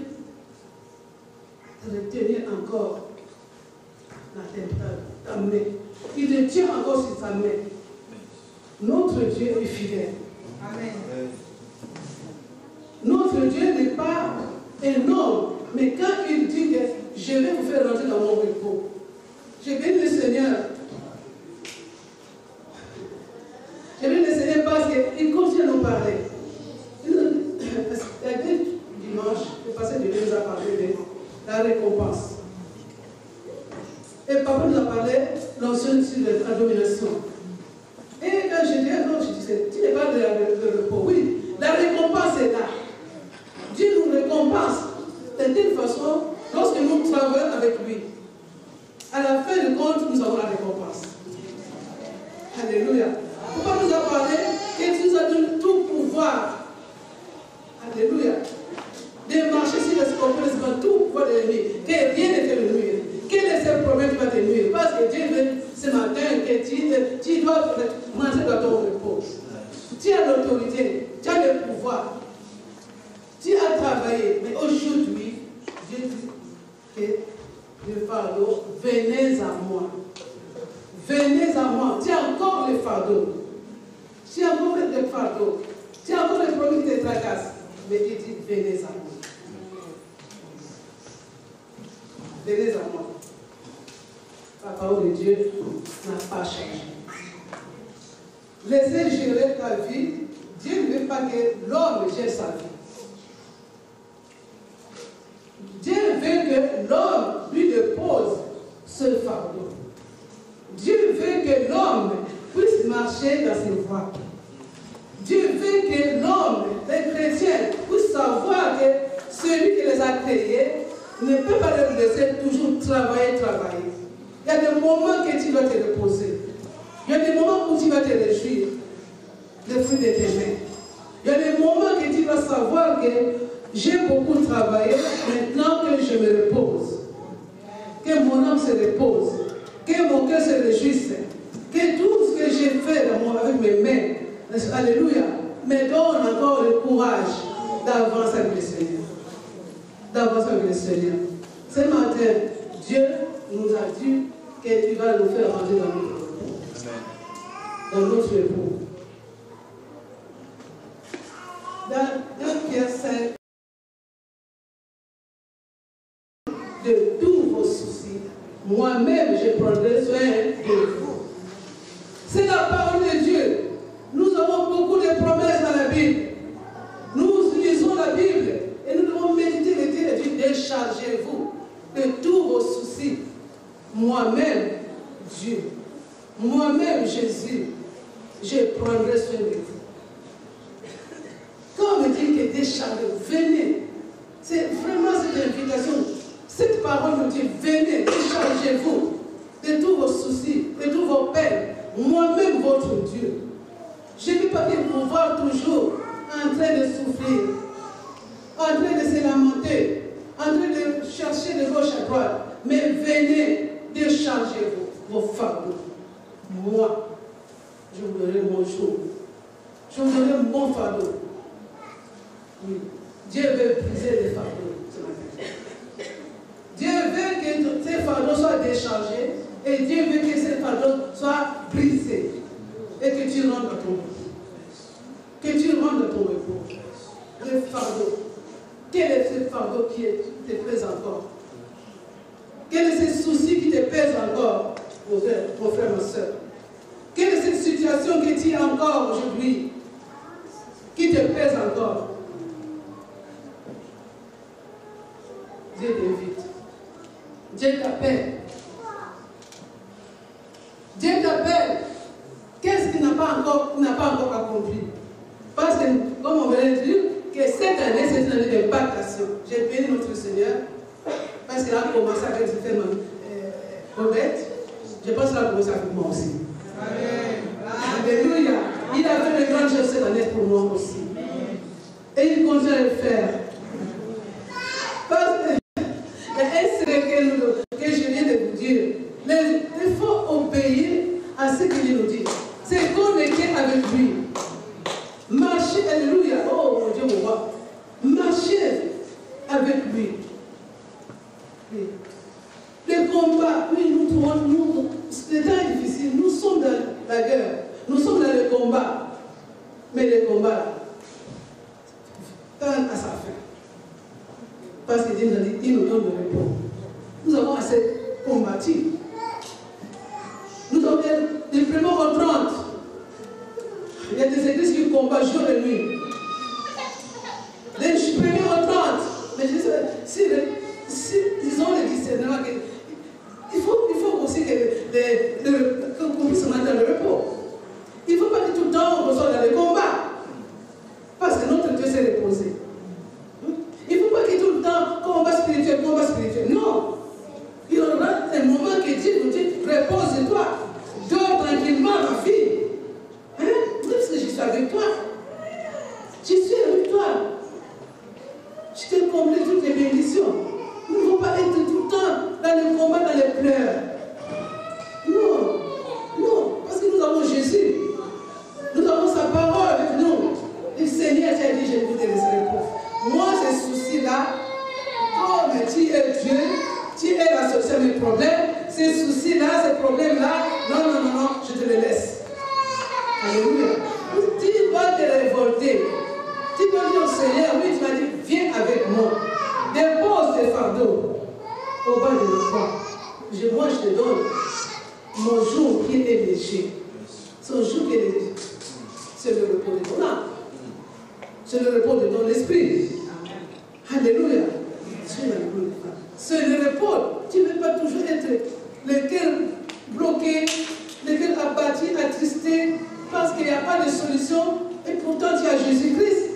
te retenir encore ta main. Il te tient encore sur ta main. Notre Dieu est fidèle. Amen. Notre Dieu n'est pas énorme, mais quand il dit que je vais vous faire rentrer dans mon repos, je bénis le Seigneur. Je bénis le Seigneur parce qu'il continue à nous parler. Il y a deux dimanches, le passé de Dieu nous a parlé de la récompense. Et papa nous a parlé l'ancienne sur la domination. Et quand je dis, non, je disais, tu n'es pas de repos. Oui, la récompense est là. Dieu nous récompense de telle façon, lorsque nous travaillons avec lui. À la fin du compte, nous avons la récompense. Alléluia. Papa nous a parlé et tu nous as donné tout pouvoir. Alléluia. De marcher sur les scorpions, tout pouvoir de l'ennemi. Que rien ne te nuire. Quel est ce problème qui va te nuire? Parce que Dieu veut ce matin que tu dois manger dans ton repos. Tu as l'autorité, tu as le pouvoir. Tu as travaillé. Mais aujourd'hui, Dieu dit que le fardeau, venez à moi. Venez à moi. Tu as encore le fardeau. Tu as encore le fardeau. Tu as encore les problèmes qui te tracassent. Mais il dit, venez à moi. Venez à moi. La parole de Dieu n'a pas changé. Laissez gérer ta vie. Dieu ne veut pas que l'homme gère sa vie. Dieu veut que l'homme lui dépose ce fardeau. Dieu veut que l'homme puisse marcher dans ses voies. Dieu veut que l'homme, les chrétiens, puissent savoir que celui qui les a créés ne peut pas les laisser toujours travailler. Il y a des moments que tu vas te reposer. Il y a des moments où tu vas te réjouir des fruits de tes mains. Il y a des moments que tu vas savoir que j'ai beaucoup travaillé, maintenant que je me repose. Que mon âme se repose. Que mon cœur se réjouisse. Que tout ce que j'ai fait avec mes mains, alléluia, me donne encore le courage d'avancer avec le Seigneur. D'avancer avec le Seigneur. Ce matin, Dieu nous a dit qu'il va nous faire rentrer dans notre repos. Dans notre repos. Dans 1 Pierre 5, moi-même, je prendrai soin de vous. C'est la parole de Dieu. Nous avons beaucoup de promesses dans la Bible. Nous lisons la Bible et nous devons méditer le dire et dire, déchargez-vous de tous vos soucis. Moi-même, Dieu, moi-même, Jésus, je prendrai soin de vous. Quand on me dit que déchargez-vous, venez. C'est vraiment cette invitation. Cette parole nous dit, venez, déchargez-vous de tous vos soucis, de tous vos peines. Moi-même, votre Dieu. Je ne vais pas vous voir toujours en train de souffrir, en train de se lamenter, en train de chercher de gauche à droite. Mais venez, déchargez-vous vos fardeaux. Moi, je vous donnerai mon jour. Je vous donnerai mon fardeau. Oui. Dieu veut briser les fardeaux ce matin. Dieu veut que ces fardeaux soient déchargés et Dieu veut que ces fardeaux soient brisés et que tu rentres dans ton repos. Que tu rentres dans ton repos. Le fardeau. Quel est ce fardeau qui te pèse encore? Quels sont ces soucis qui te pèsent encore, mon frère, ma soeur? Quelle est cette situation que tu as encore aujourd'hui, qui te pèse encore? Dieu t'invite. Dieu t'appelle. Dieu t'appelle. Qu'est-ce qu'il n'a pas encore accompli? Parce que, comme on vient de dire, que cette année, c'est une année d'impactation. J'ai béni notre Seigneur, parce qu'il a commencé avec ce fait Robert. Je pense qu'il a commencé avec moi aussi. Alléluia. Il a fait de grandes choses cette année pour moi aussi. Et il continue à le faire. Parce que il y a un secret que je viens de vous dire. Il faut obéir à ce qu'il nous dit. C'est connecter avec lui. Marcher, alléluia. Oh mon Dieu, mon roi. Marcher avec lui. Oui. Le combat, oui, le temps est difficile. Nous sommes dans la guerre. Nous sommes dans le combat. Mais le combat, tend à sa fin. Parce que Dieu nous a dit, il nous donne le repos. Nous avons assez combattu. Nous avons des premiers au 30. Il y a des églises qui combattent jour et nuit. Les premiers au 30. Mais je dis, si ils ont le discernement, il faut aussi qu'on puisse se mettre dans le repos. Il ne faut pas que tout le temps on soit dans le combat. Parce que notre Dieu s'est reposé. Il ne faut pas que tout le temps combat spirituel. Non. Il y aura un moment que Dieu nous dit, repose-toi. Dors tranquillement, ma fille. Hein? Parce que je suis avec toi. Je suis avec toi. Je t'ai comblé toutes les bénédictions. Nous ne pouvons pas être tout le temps dans le combat, dans les pleurs. Non, parce que nous avons Jésus. Nous avons sa parole avec nous. Le Seigneur t'a dit, je vous laisserai pas. Moi, ces soucis-là, comme tu es Dieu, tu es la solution à mes problèmes, ces soucis-là, ces problèmes-là, non, je te les laisse. Alléluia. Tu dois te révolter. Tu dois dire au Seigneur, oui, tu m'as dit, viens avec moi. Dépose tes fardeaux au bas de la croix. Moi, je te donne mon jour qui est léger. Son jour qui est léger. C'est le repos de ton âme. C'est le repos de ton esprit. Alléluia. C'est le repos. Tu ne veux pas toujours être le cœur bloqué, le cœur abattu, attristé, parce qu'il n'y a pas de solution. Et pourtant, tu as Jésus-Christ.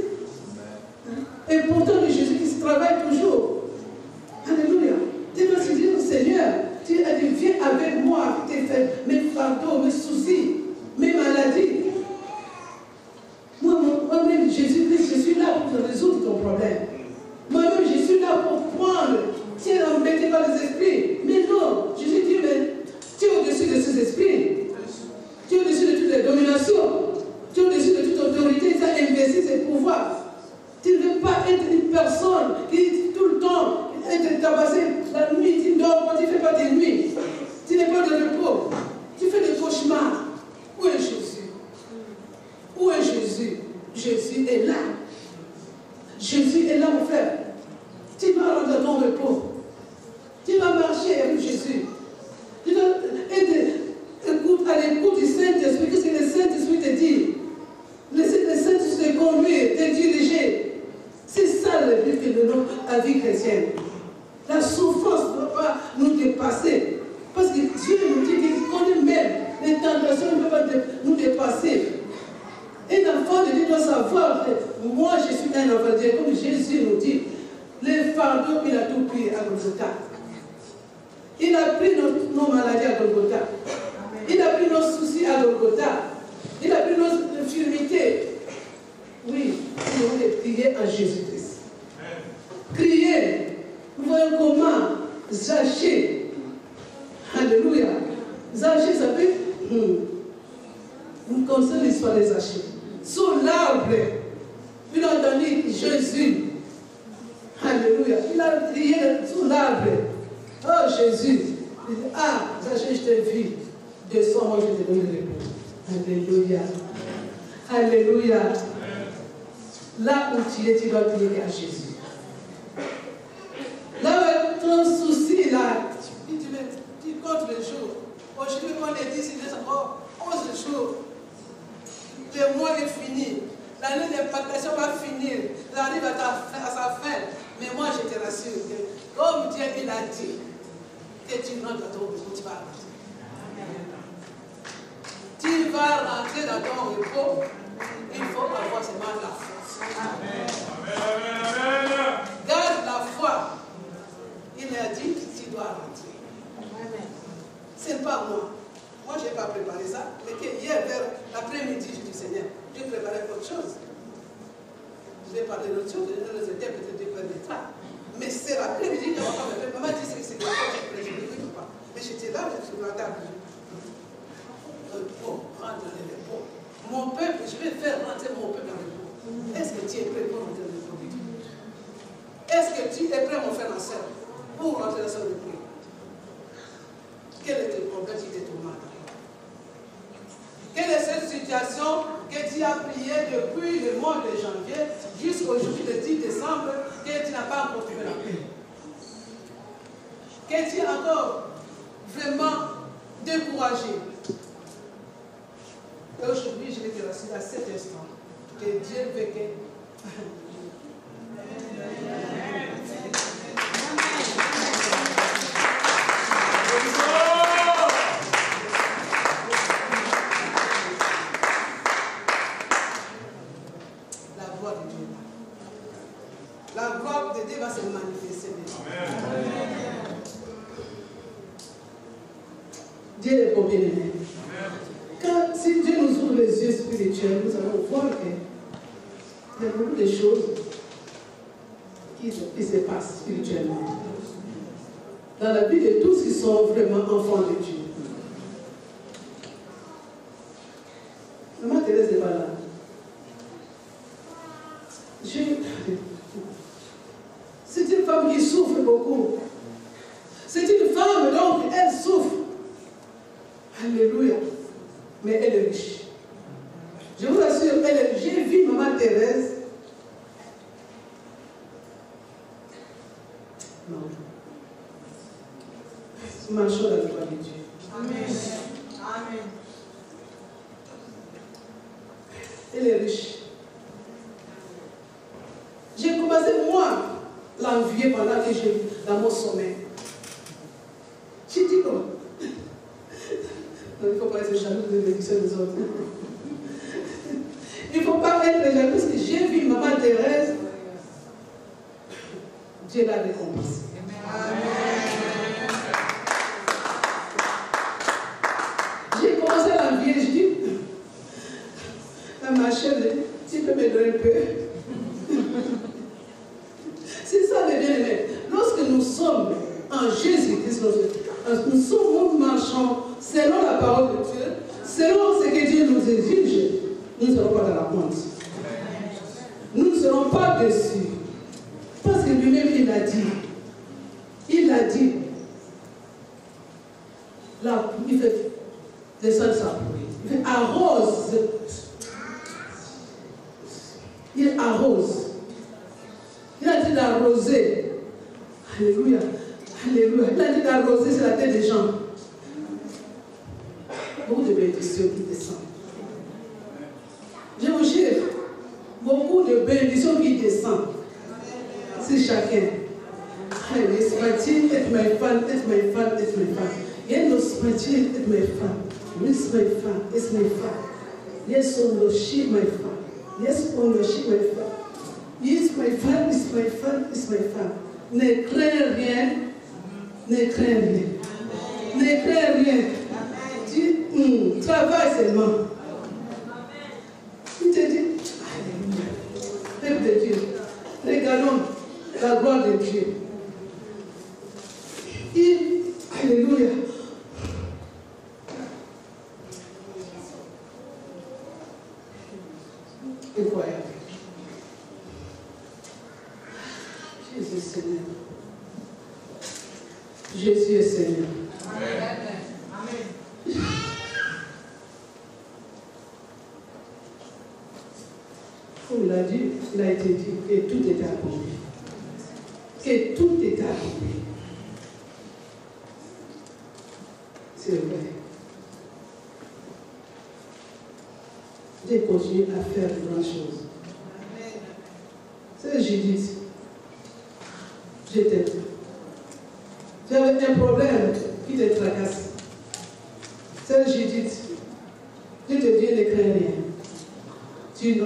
Et pourtant, le Jésus-Christ travaille toujours. Alléluia. Tu dois se dire, Seigneur, tu as dit, viens avec moi, mes fardeaux, mes soucis, mes maladies. Moi-même, Jésus-Christ, je suis là pour te résoudre ton problème. Moi-même, je suis là pour prendre. Tu es embêté par les esprits. Mais non, Jésus dit, mais tu es au-dessus de ces esprits. Tu es au-dessus de toutes les dominations. Tu es au-dessus de toute autorité. Tu as investi dois savoir que moi, je suis un enfant de Dieu. Comme Jésus nous dit, les fardeaux, il a tout pris à Golgotha. Il a pris nos maladies à Golgotha. Il a pris nos soucis à Golgotha. Il a pris nos infirmités. Oui, nous devons prier à Jésus-Christ. Crier. Nous voyons comment Zachée. Alléluia. Zachée, ça fait. Vous connaissez l'histoire des Zachée. Sous l'arbre, il a entendu Jésus. Alléluia. Il a crié sous l'arbre. Oh Jésus. Il dit, ah, Zachée, je t'ai vu. Descends, moi je te donne le repos. Alléluia. Alléluia. Là où tu es, tu dois prier à Jésus. Là où ton souci, là, tu comptes les jours. Aujourd'hui, on est 10, il est encore 11 jours. Le mois est fini. L'année d'implantation va finir. Il arrive à sa fin. Mais moi, je te rassure que, comme Dieu il a dit, que tu rentres dans ton repos, tu vas rentrer. Tu vas rentrer dans ton repos. Il faut avoir seulement la foi. Garde la foi. Il a dit que tu dois rentrer. Ce n'est pas moi. Moi, je n'ai pas préparé ça. Mais que hier, vers l'après-midi, je dis Seigneur, j'ai préparé autre chose. Je vais parler d'autre chose. Je vais les aider peut-être de permettre. Mais c'est l'après-midi que maman dit que c'est quelque chose que je ne veux pas. Mais j'étais là, je suis à la table. Repos, rentre dans le repos. Mon peuple, je vais faire rentrer mon peuple dans le repos. Est-ce que tu es prêt pour rentrer dans le repos? Est-ce que tu es prêt, mon frère, ma soeur, pour rentrer dans ce repos? Quel est le problème qui te tourmente? Quelle est cette situation que tu as prié depuis le mois de janvier jusqu'aujourd'hui, le 10 décembre, que tu n'as pas encore trouvé la paix? Que tu es encore vraiment découragé? Et aujourd'hui, je vais te rassurer à cet instant que Dieu veut que. La gloire de Dieu. La gloire de Dieu va se manifester. Dieu est bon bien-aimé. Si Dieu nous ouvre les yeux spirituels, nous allons voir qu'il y a beaucoup de choses qui se passent spirituellement. Dans la vie de tous qui sont vraiment enfants de Dieu. Maman Thérèse est pas là. C'est une femme qui souffre beaucoup. C'est une femme, donc, elle souffre. Alléluia. Mais elle est riche. Je vous rassure, j'ai vu maman Thérèse. Non. Marchons dans la gloire de Dieu. Amen. Amen. Elle est riche. J'ai commencé, moi, l'envier pendant que j'ai dans mon sommeil. J'ai dit comment? Il ne faut pas être jaloux de l'élection des autres. Il ne faut pas être jaloux parce que j'ai vu maman Thérèse. Dieu l'a récompensé. J'ai commencé à l'envier. Je dis, ma chérie, tu peux me donner un peu. C'est ça le bien-aimé. Lorsque nous sommes en Jésus-Christ, nous marchons selon la parole de Dieu, selon ce que Dieu nous exige, nous ne serons pas dans la honte. Nous ne serons pas déçus. Parce que lui-même, il a dit. Il a dit. Là, il fait descendre sa pluie. Il fait arrose. Il arrose. Il a dit d'arroser. Alléluia. Alléluia. Il a dit d'arroser sur la tête des gens. Beaucoup de bénédictions qui descendent. Je vous jure, beaucoup de bénédictions qui descendent. C'est chacun. Yes, my team, it's my fun, it's my fun, it's my fun. Yes, my team, it's my fun. Yes, my fun, it's my fun. Yes, on the sheep, my fun. Yes, ownership, my father. Yes, my father, is my father, is my father. Ne crains rien. Ne crains rien. Ne crains rien. Tu travailles seulement. Il te dit, Alléluia. Peuple de Dieu, regardons la gloire de Dieu. Alléluia. Incroyable. Jésus est Seigneur. Jésus est Seigneur. Amen. Comme il a dit, il a été dit que tout était accompli. Que tout était accompli. C'est vrai. J'ai continué à faire de grandes choses. C'est Judith. J'étais. J'avais un problème qui te tracasse. C'est Judith. Je te dis, ne crains rien. Tu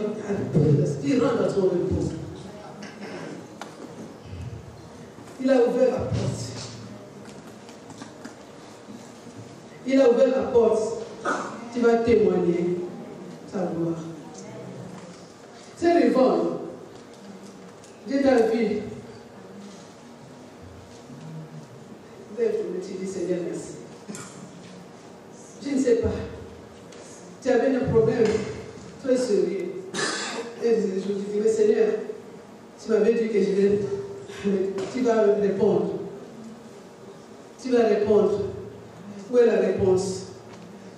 rentres dans ton repos. Il a ouvert la porte. Il a ouvert la porte. Tu vas témoigner sa gloire. C'est Rivonne. Dieu t'a vu. Tu dis Seigneur, merci. Je ne sais pas. Tu avais un problème très sérieux. Et je lui dis, mais Seigneur, tu m'avais dit que tu vas répondre. Tu vas répondre. Où est la réponse?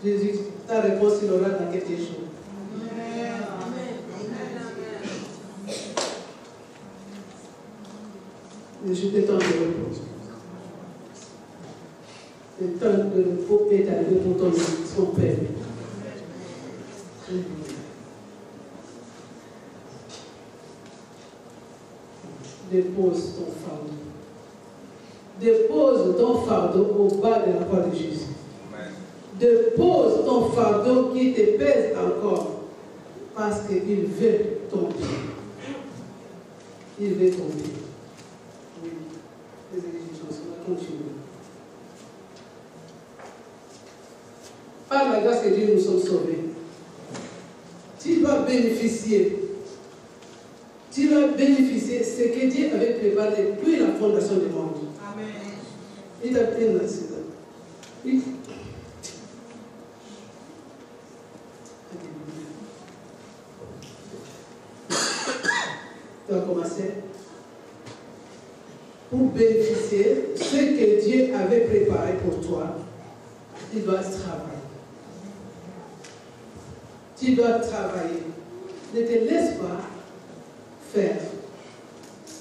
Jésus, ta réponse, il aura dans quelques jours. Mais je t'attends de répondre. Le temps de repos est arrivé pour son Père. Dépose ton fardeau. Dépose ton fardeau au bas de la croix de Jésus. Dépose ton fardeau qui te pèse encore. Parce qu'il veut tomber. Il veut tomber. Oui. Les exigences, on va continuer. Par la grâce de Dieu, nous sommes sauvés. Tu dois bénéficier. Tu dois bénéficier de ce que Dieu avait préparé depuis la fondation du monde. Amen. Il t'a pris là, c'est ça. Tu vas commencer. Pour bénéficier de ce que Dieu avait préparé pour toi, tu dois travailler. Tu dois travailler. Ne te laisse pas faire.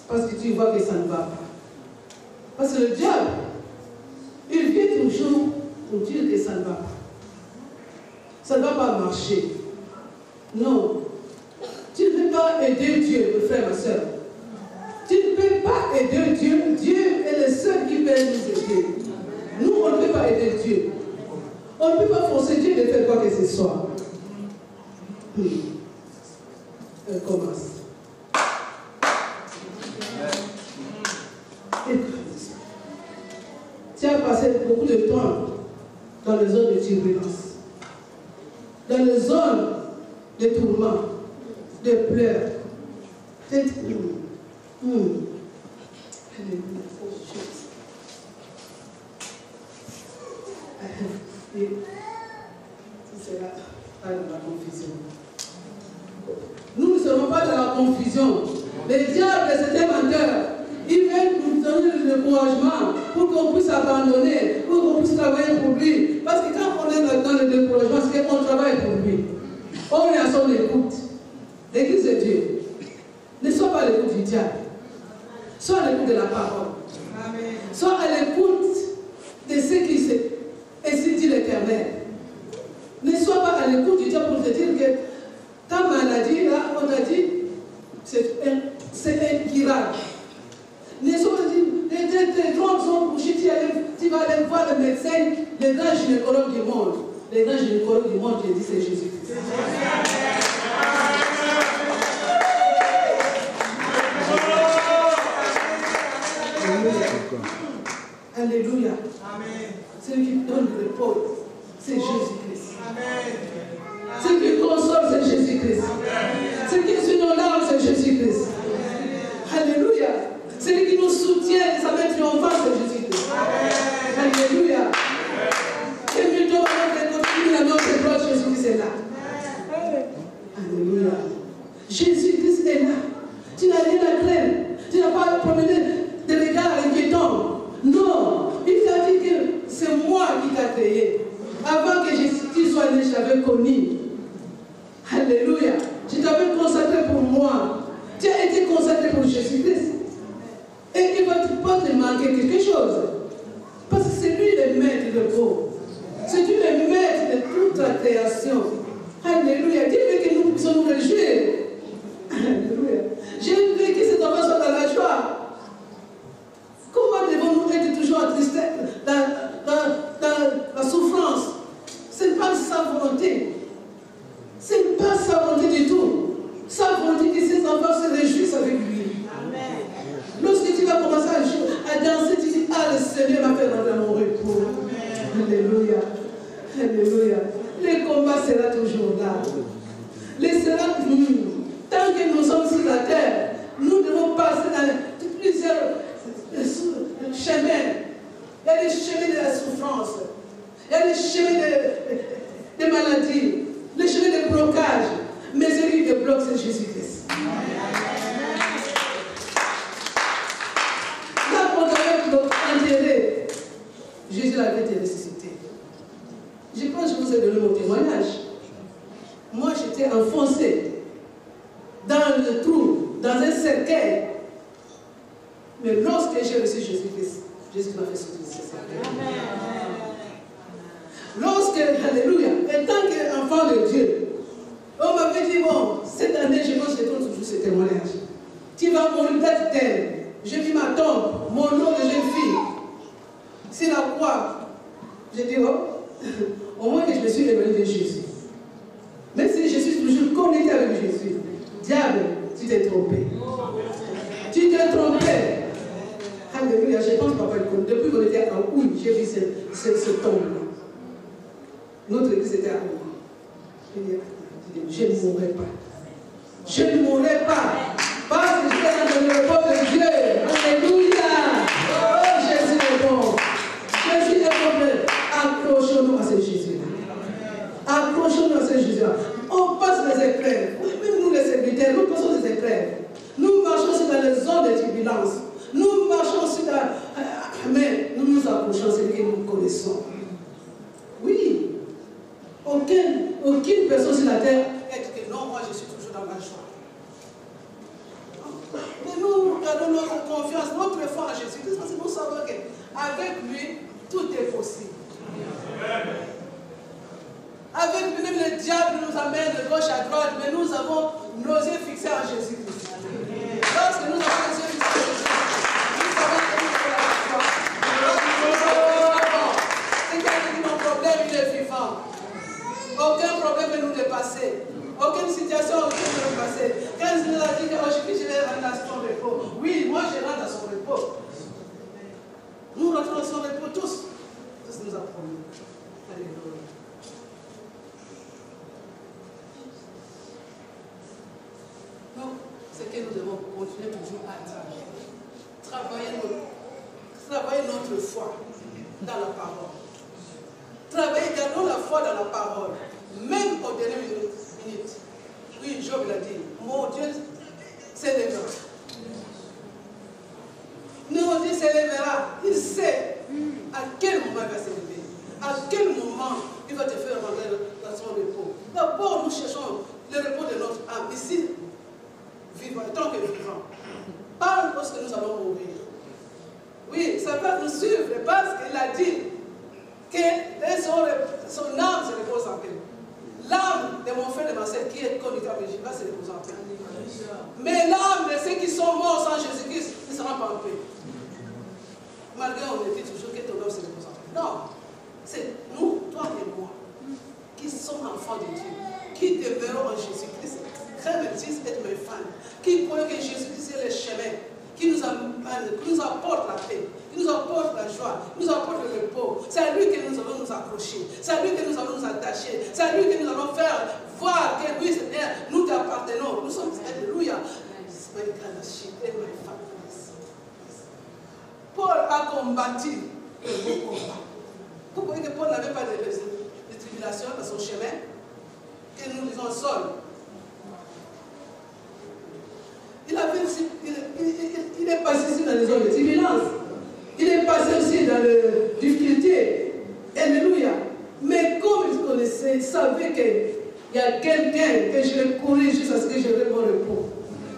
Parce que tu vois que ça ne va pas. Parce que le diable, il vient toujours pour dire que ça ne va pas. Ça ne va pas marcher. Non. Tu ne peux pas aider Dieu, mon frère, ma soeur. Tu ne peux pas aider Dieu. Dieu est le seul qui peut nous aider. Nous, on ne peut pas aider Dieu. On ne peut pas forcer Dieu de faire quoi que ce soit. Elle commence. Tu as passé beaucoup de temps dans les zones de turbulence, dans les zones de tourments, de pleurs. C'est là, pas dans la confusion. Nous ne serons pas dans la confusion. Les diables, c'est un menteur. Ils veulent nous donner le découragement pour qu'on puisse abandonner, pour qu'on puisse travailler pour lui. Parce que quand on est dans le découragement, c'est qu'on travaille pour lui. On est à son écoute. L'église de Dieu. Ne sois pas à l'écoute du diable. Sois à l'écoute de la parole. Amen. Sois à l'écoute de ce qui s'est. Et c'est dit l'Éternel. Ne sois pas à l'écoute du diable pour te dire que ta maladie, là, on t'a dit, c'est incurable. Les drogues sont bouchées, tu vas aller voir le médecin, les grands gynécologues du monde. Les grands gynécologues du monde, j'ai dit, c'est Jésus-Christ. Alléluia. Celui qui donne le repos, c'est Jésus-Christ. Celui qui console, c'est Jésus-Christ. Celui qui suit nos larmes, c'est Jésus-Christ. Alléluia. Celui qui nous soutient, sa main triomphante, c'est Jésus-Christ. Alléluia. Et plutôt à notre gloire, Jésus-Christ est là. Alléluia. Jésus-Christ est là. Tu n'as rien à craindre. Tu n'as pas promené des regards inquiétants. Non. Il t'a dit que c'est moi qui t'ai créé. Avant que tu sois né, je t'avais connu. Alléluia. Je t'avais consacré pour moi. Tu as été consacré pour Jésus-Christ. Et il ne va pas te manquer quelque chose. Parce que c'est lui le maître de repos. C'est lui le maître de toute la création. Alléluia. Dieu veut que nous puissions nous réjouir. Alléluia. Je veux que cet enfant soit dans la joie. Comment devons-nous être toujours en tristesse, dans la souffrance? Ce n'est pas sa volonté. Ce n'est pas sa volonté du tout. Sa volonté que ses enfants se réjouissent avec lui. Amen. Lorsque tu vas commencer à danser, tu dis, ah, le Seigneur m'a fait rentrer à mon repos. Amen. Alléluia. Alléluia. Le combat sera toujours là. Tant que nous sommes sur la terre, nous devons passer dans plusieurs chemins. Il y a les chemins de la souffrance. Il y a les chemins de maladies. Les chemins de blocage. Mais celui qui bloque, c'est Jésus-Christ. Là, on avait enterré. Jésus l'avait été ressuscité. Je pense que je vous ai donné mon témoignage. Moi, j'étais enfoncé dans le trou, dans un cercueil. Mais lorsque j'ai reçu Jésus-Christ, Jésus m'a fait sortir de ce cercueil. Lorsque, alléluia, en tant qu'enfant de Dieu, on m'avait dit, bon, cette année, je pense que je donne toujours ce témoignage. Tu vas mourir d'être tel. Je vis ma tombe, mon nom de jeune fille. C'est la croix. J'ai dit, oh, au moins que je me suis éloigné de Jésus. Même si je suis toujours connecté avec Jésus. Diable, tu t'es trompé. Tu t'es trompé. Alléluia, je pense que papa le connaît. Depuis qu'on était en Ouïe, j'ai vu ce tombe-là. Notre église était à Ouïe. Je ne mourrai pas. Je ne mourrai pas. Parce que je suis dans le repos de Dieu. Alléluia. Oh, Jésus est bon. Jésus est bon. Accrochons-nous à ce Jésus-là. Accrochons-nous à ce Jésus-là. On passe les épreuves. Même nous les serviteurs, nous passons des épreuves. Nous marchons aussi dans les zones de turbulence. Nous marchons aussi dans... Mais nous nous approchons de ce que nous connaissons. Oui. Aucune personne sur la terre est que non, moi je suis toujours dans ma joie. Mais nous gardons notre confiance, notre foi en Jésus-Christ, parce que nous savons qu'avec lui, tout est possible. Avec lui, même le diable nous amène de gauche à droite, mais nous avons nos yeux fixés en Jésus-Christ. Lorsque nous avons nos yeux fixés en Jésus-Christ, nous savons que nous avons la foi. C'est quand il dit mon problème, il est vivant. Aucun problème ne nous dépasser. Aucune situation ne nous dépasser. Quand il nous a dit qu'aujourd'hui je vais rentrer dans son repos. Oui, moi je rentre dans son repos. Nous rentrons dans son repos tous. Tout ce que nous a promis. Alléluia. Donc, c'est que nous devons continuer toujours à travailler notre foi dans la parole. Travailler, gardons la foi dans la parole. Même au dernier minute. Oui, Job l'a dit. Mon Dieu s'élèvera. Mon Dieu s'élèvera. Il sait à quel moment il va s'élever. À quel moment il va te faire rentrer dans son repos. D'abord, nous cherchons le repos de notre âme. Ici, vivant, tant que vivant. Pas lorsque nous allons mourir. Oui, ça va nous suivre parce qu'il a dit que son âme se repose en paix. L'âme de mon frère et de ma soeur qui est connue avec Jésus va se reposer en paix. Mais l'âme de ceux qui sont morts sans Jésus-Christ ne sera pas en paix. Malgré on dit toujours que ton âme se repose en paix. Non, c'est nous, toi et moi, qui sommes enfants de Dieu, qui demeurons en Jésus-Christ. Frères et sœurs, et mes fans, qui croient que Jésus-Christ est le chemin, qui nous amène, qui nous apporte la paix, qui nous que nous allons nous attacher. C'est à lui que nous allons faire voir que oui, Seigneur, nous t'appartenons. Nous sommes, alléluia. Paul a combattu le beau combat. Vous voyez que Paul n'avait pas de tribulation dans son chemin, que nous lisons seul. Il est passé aussi dans les zones de turbulence. Il est passé aussi dans les difficultés. Alléluia. Mais comme il connaissait, il savait qu'il y a quelqu'un que je vais courir jusqu'à ce que je vais mon repos.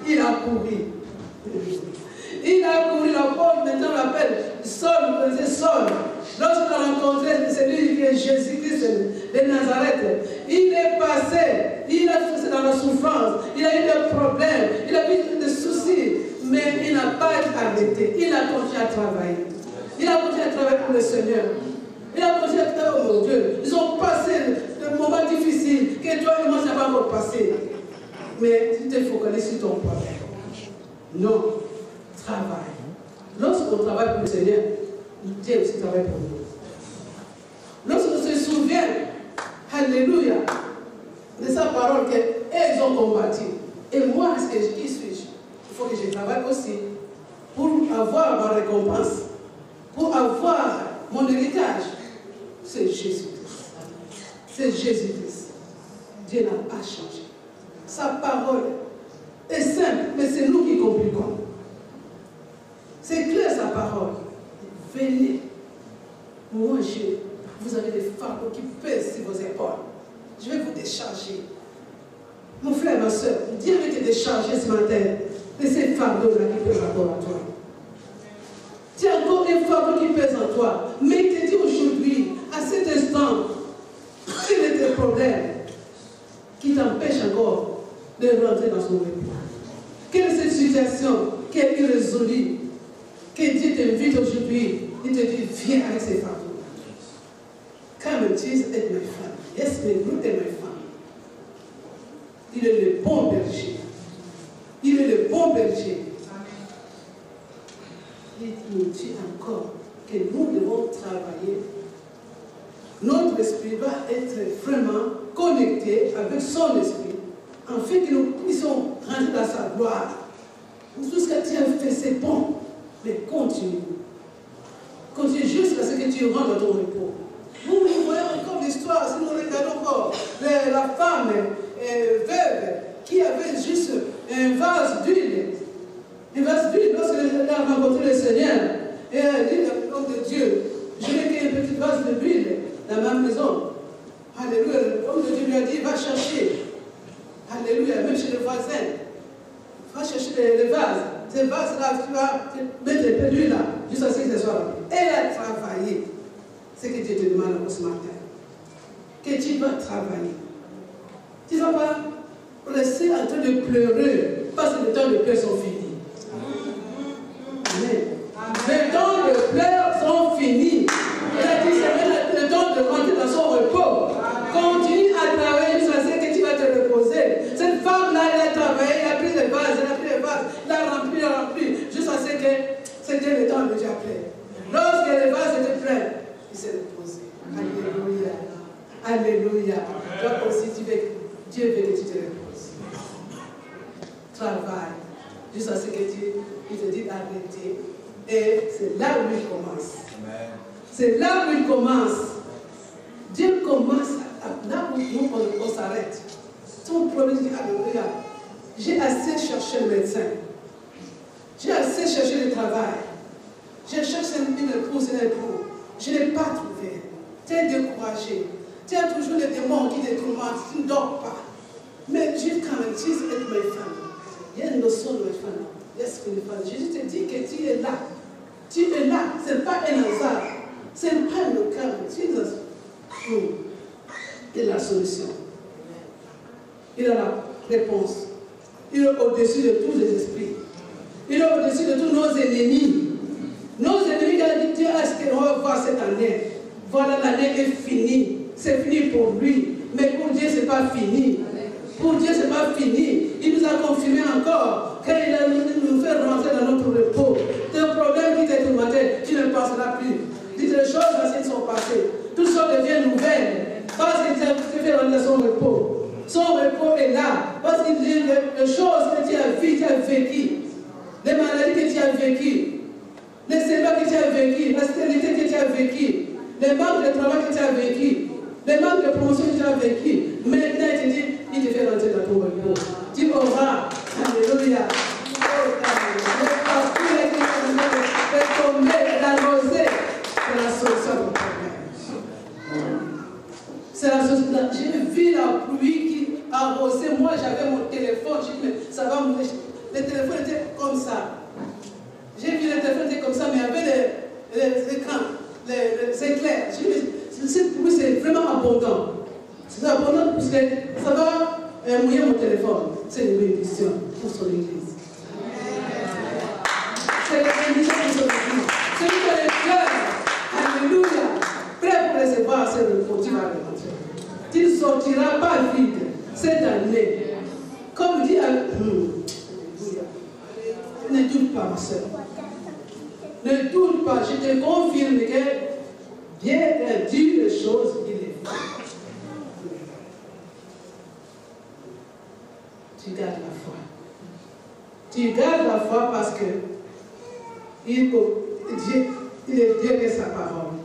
Il a couru. Il a couru. La Paul maintenant l'appelle Saul, il faisait Saul. Lorsqu'il a rencontré celui qui est Jésus-Christ de Nazareth, il est passé, il a fait dans la souffrance, il a eu des problèmes, il a eu des soucis, mais il n'a pas arrêté. Il a continué à travailler. Il a continué à travailler pour le Seigneur. Il a continué à travailler pour Dieu. Ils ont passé des moments difficiles que toi et moi, ça va encore passer. Mais tu te focalises sur ton problème. Non, travaille. Lorsqu'on travaille pour le Seigneur, Dieu aussi travaille pour nous. Lorsqu'on se souvient, alléluia, de sa parole qu'ils ont combattu. Et moi, qui suis-je? Il faut que je travaille aussi pour avoir ma récompense, pour avoir mon héritage. C'est Jésus-Christ. C'est Jésus-Christ. Dieu n'a pas changé. Sa parole est simple, mais c'est nous qui compliquons. C'est clair sa parole. Venez, mangez. Vous avez des fardeaux qui pèsent sur vos épaules. Je vais vous décharger. Mon frère, ma soeur, Dieu veut te décharger ce matin de ces fardeaux-là qui pèsent encore en toi. Tu as encore des fardeaux qui pèsent en toi. Mais il te dit aujourd'hui, à cet instant, quel est tes problèmes qui t'empêchent encore de rentrer dans son repos? Quelle est cette situation qui est irrésolue? Que Dieu t'invite aujourd'hui, il te dit, viens avec ces fardeaux. Come Jesus and my family. Yes, my root and my family. Il est le bon berger. Il est le bon berger. Il nous dit encore que nous devons travailler. Notre esprit va être vraiment connecté avec son esprit, afin que nous puissions rentrer dans sa gloire. Tout ce que tu as fait, c'est bon. Mais continue. Continue jusqu'à ce que tu rentres dans ton repos. Vous voyez encore l'histoire, si nous regardons encore la femme veuve qui avait juste un vase d'huile. Un vase d'huile, lorsqu'elle a rencontré le Seigneur, et elle a dit, l'homme de Dieu, je n'ai qu'un petit vase d'huile dans ma maison. Alléluia. L'homme de Dieu lui a dit, va chercher. Alléluia, même chez le voisin. Va chercher les vases. Ces vases-là, tu vas mettre un peu d'huile là, jusqu'à ce que ce soit rempli. Elle a travaillé. C'est ce que Dieu te demande ce matin. Que tu vas travailler. Tu ne vas pas rester en train de pleurer parce que les temps de pleurs sont finis. Amen. Les temps de pleurs sont finis. Il a dit, c'est le temps de rentrer dans son repos. Continue à travailler jusqu'à ce que tu vas te reposer. Cette femme-là, elle a travaillé, elle a pris les vases, elle a rempli, jusqu'à ce que c'était le temps de Dieu après. Lorsque les vases étaient pleins, il s'est reposé. Alléluia. Alléluia. Toi aussi, Dieu veut que tu te reposes. Travaille. Jusqu'à ce que Dieu te dit d'arrêter. Et c'est là où il commence. C'est là où il commence. Dieu commence là où nous, on s'arrête. Ton problème, dit, alléluia. J'ai assez cherché le médecin. J'ai assez cherché le travail. J'ai cherché une épouse et un époux. Je n'ai pas trouvé. Tu es découragé. Tu as toujours les démons qui te tourmentent. Tu ne dors pas. Mais Dieu, quand même, Jésus est ma femme. Il y a une notion de ma femme. Jésus te dit que tu es là. Tu es là. Ce n'est pas un hasard. Ce n'est pas le cas. Jésus. Il a la solution. Il a la réponse. Il est au-dessus de tous les esprits. Il est au-dessus de tous nos ennemis. Nos ennemis, il a dit, Dieu, est-ce qu'on va voir cette année? Voilà, l'année est finie. C'est fini pour lui. Mais pour Dieu, ce n'est pas fini. Pour Dieu, ce n'est pas fini. Il nous a confirmé encore qu'il nous fait rentrer dans notre repos. Tes problèmes qui t'ont tourmenté, tu ne penseras plus. Dites les choses anciennes sont passées. Toutes choses deviennent nouvelles. les choses que tu as vécues, les maladies que tu as vécues, les sévices que tu as vécues, la stérilité que tu as vécue, les manques de travail que tu as vécu, les manques de promotion que tu as vécu. Maintenant, il te dit, il te fait rentrer dans ton repos. Tu auras, alléluia. Le tomber, la rosée, c'est la solution au problème. C'est la solution. J'ai vu la pluie qui arrosait. Moi, j'avais mon téléphone. J'ai dit, mais ça va mourir. Le téléphone était comme ça. J'ai vu le téléphone était comme ça, mais il y avait les écrans, les éclairs. J'ai dit, mais cette pluie, c'est vraiment abondant. C'est abondant parce que ça va mouiller mon téléphone. C'est une bénédiction pour son église. C'est une bénédiction pour son église. Celui qui a le cœur, alléluia, prêt pour recevoir ce repos, tu vas le rentrer. Tu ne sortiras pas vide cette année. Comme dit, ne doute pas, ma soeur. Ne doute pas, je te confirme que Dieu a dit les choses, il est fait. Tu gardes la foi. Tu gardes la foi parce que Dieu, il est Dieu de sa parole.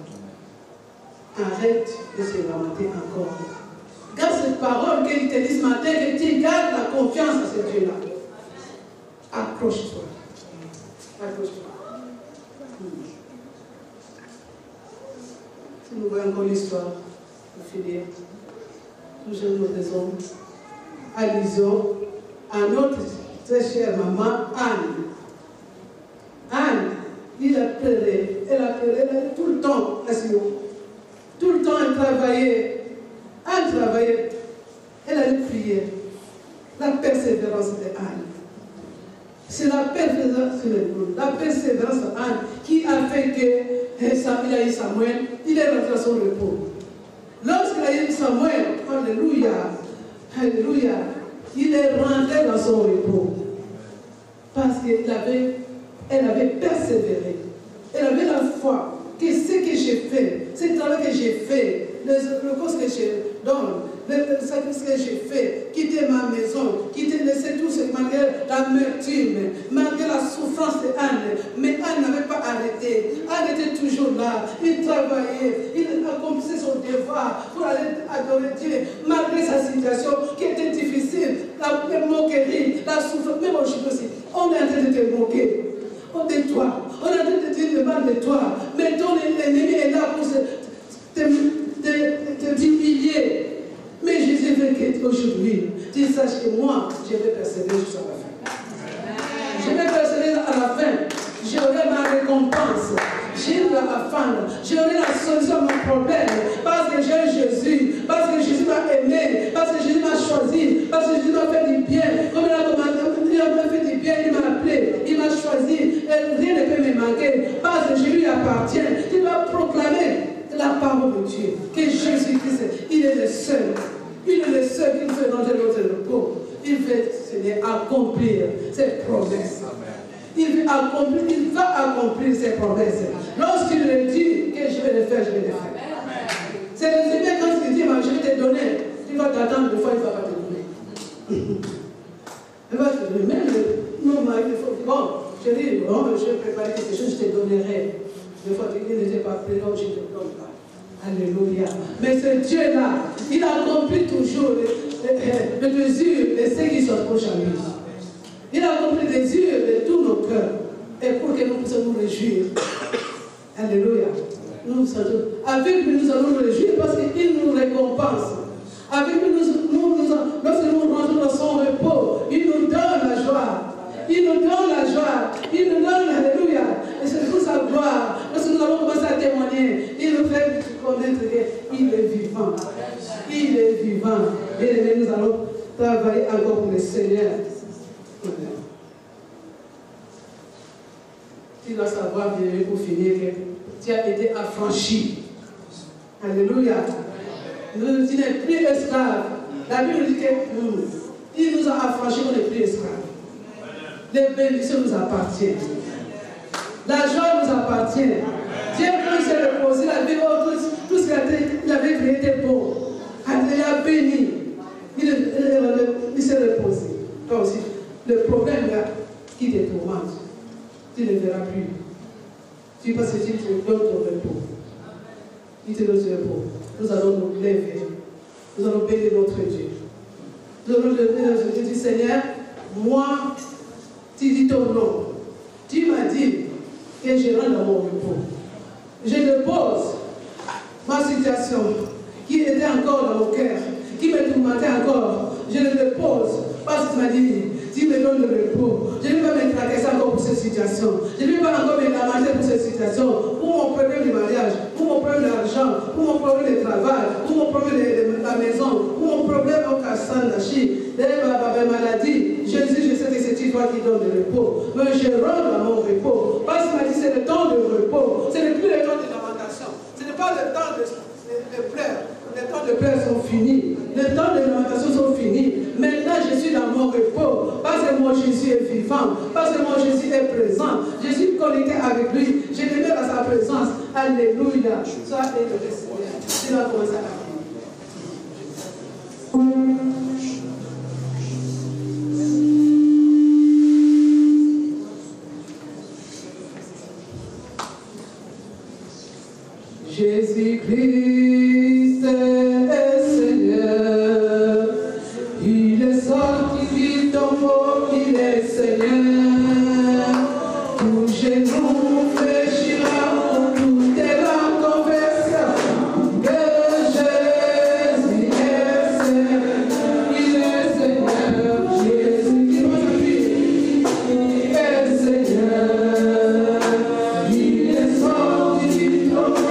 Arrête de se lamenter encore. Garde cette parole qu'il te dit ce matin, que tu gardes la confiance à ce Dieu-là. Accroche-toi. Accroche-toi. Si nous voyons encore l'histoire, pour finir, toujours nous raisons, allusion à notre très chère maman Anne. Anne, elle a pleuré tout le temps, tout le temps elle travaillait. Anne travaillait, elle allait prier. La persévérance de Anne. C'est la persévérance de Anne qui a fait que il a eu Samuel, il est rentré à son repos. Lorsqu'il a eu Samuel, alléluia, alléluia, il est rentré dans son repos. Parce qu'elle avait persévéré. Elle avait la foi que ce que j'ai fait, ce travail que j'ai fait, le cause que je donne, le sacrifice que j'ai fait, quitter ma maison, quitter, laisser tout ce malgré l'amertume, malgré la souffrance de Anne. Mais Anne n'avait pas arrêté. Anne était toujours là. Il travaillait, il accomplissait son devoir pour aller adorer Dieu, malgré sa situation qui était difficile, la moquerie, la souffrance. Même aujourd'hui aussi, on est en train de te moquer. De toi. On est en train de dire le mal de toi. Mais ton ennemi est là pour te d'humilier. Mais Jésus veut qu'aujourd'hui, tu saches que moi, je vais persévérer jusqu'à la fin. Je vais persévérer à la fin. J'aurai ma récompense. J'ai la fin. J'aurai la solution à mon problème. Parce que j'ai Jésus. Parce que Jésus m'a aimé. Parce que Jésus m'a choisi. Parce que Jésus m'a fait du bien. Comme il m'a fait du bien, il m'a appelé. Il m'a choisi. Et rien ne peut me manquer. Parce que je lui appartiens. Tu dois proclamer la parole de Dieu. Que Jésus-Christ, il est le seul. Il est le seul qui fait dans notre repos. Il fait, Seigneur, accomplir ses promesses. Il va accomplir ses promesses. Lorsqu'il le dit que je vais le faire, je vais le faire. C'est le Seigneur quand il dit, je vais te donner. Tu vas t'attendre, des fois il ne va pas te donner. Il va te donner. Même mon mari, il faut dire, bon, je dis, bon, je vais préparer quelque chose, je te donnerai. Des fois, il n'était pas prêt, donc je ne te donne pas. Alléluia. Mais ce Dieu-là, il accomplit toujours le désir de ceux qui s'approchent à lui. Il a accompli le désir de tous nos cœurs. Et pour que nous puissions nous réjouir. Alléluia. Avec lui, nous allons nous réjouir parce qu'il nous récompense. Avec lui, lorsque nous rentrons dans son repos, il nous donne la joie. Il nous donne la joie. Il nous donne l'alléluia. Et c'est pour sa gloire. Lorsque nous avons commencé à témoigner, il nous fait connaître qu'il est vivant. Il est vivant. Et nous allons travailler encore pour le Seigneur. Tu dois savoir, bien pour finir, que tu as été affranchi. Alléluia. Tu n'es plus esclave. La Bible dit qu'il nous a affranchis, on n'est plus esclaves. Les bénédictions nous appartiennent. La joie nous appartient. Dieu, quand il s'est reposé, il a vu tout ce qu'il avait créé était bon. Il a béni. Il s'est reposé. Toi aussi, le problème là qui te tourmente, tu ne verras plus. Tu passes que tu te donnes ton repos. Tu te donnes ton repos. Nous allons nous lever. Nous allons bénir notre Dieu. Nous allons lever notre Dieu. Dis Seigneur, moi, tu dis ton nom. Tu m'as dit que je rentre dans mon repos. Je dépose ma situation qui était encore dans mon cœur, qui me tourmentait encore. Je le dépose parce que tu m'as dit, tu me donnes le repos. Je ne vais pas me tracasser encore pour cette situation. Je ne vais pas encore me lamenter pour cette situation. Pour mon problème de mariage, pour mon problème d'argent, pour mon problème de travail, pour mon problème de la maison, pour mon problème au Kassan, ma maladie. Jésus, je sais que c'est toi qui donnes le repos. Mais je rentre dans mon repos. Parce qu'il m'a dit, c'est le temps de repos. Ce n'est plus le temps de lamentation. Ce n'est pas le temps de pleurs. Les temps de pleurs sont finis. Les temps de lamentation sont finis. Maintenant, je suis dans mon repos. Parce que mon Jésus est vivant. Parce que mon Jésus est présent. Je suis connecté avec lui. Je demeure à sa présence. Alléluia. Sois élevé, Seigneur. Tu vas commencer à Jésus-Christ est Seigneur, il est sorti du tombeau, il est Seigneur, tout genou fléchira, tout est la conversion, que Jésus est Seigneur, il est Seigneur, Jésus-Christ est Seigneur, il est sorti du tombeau.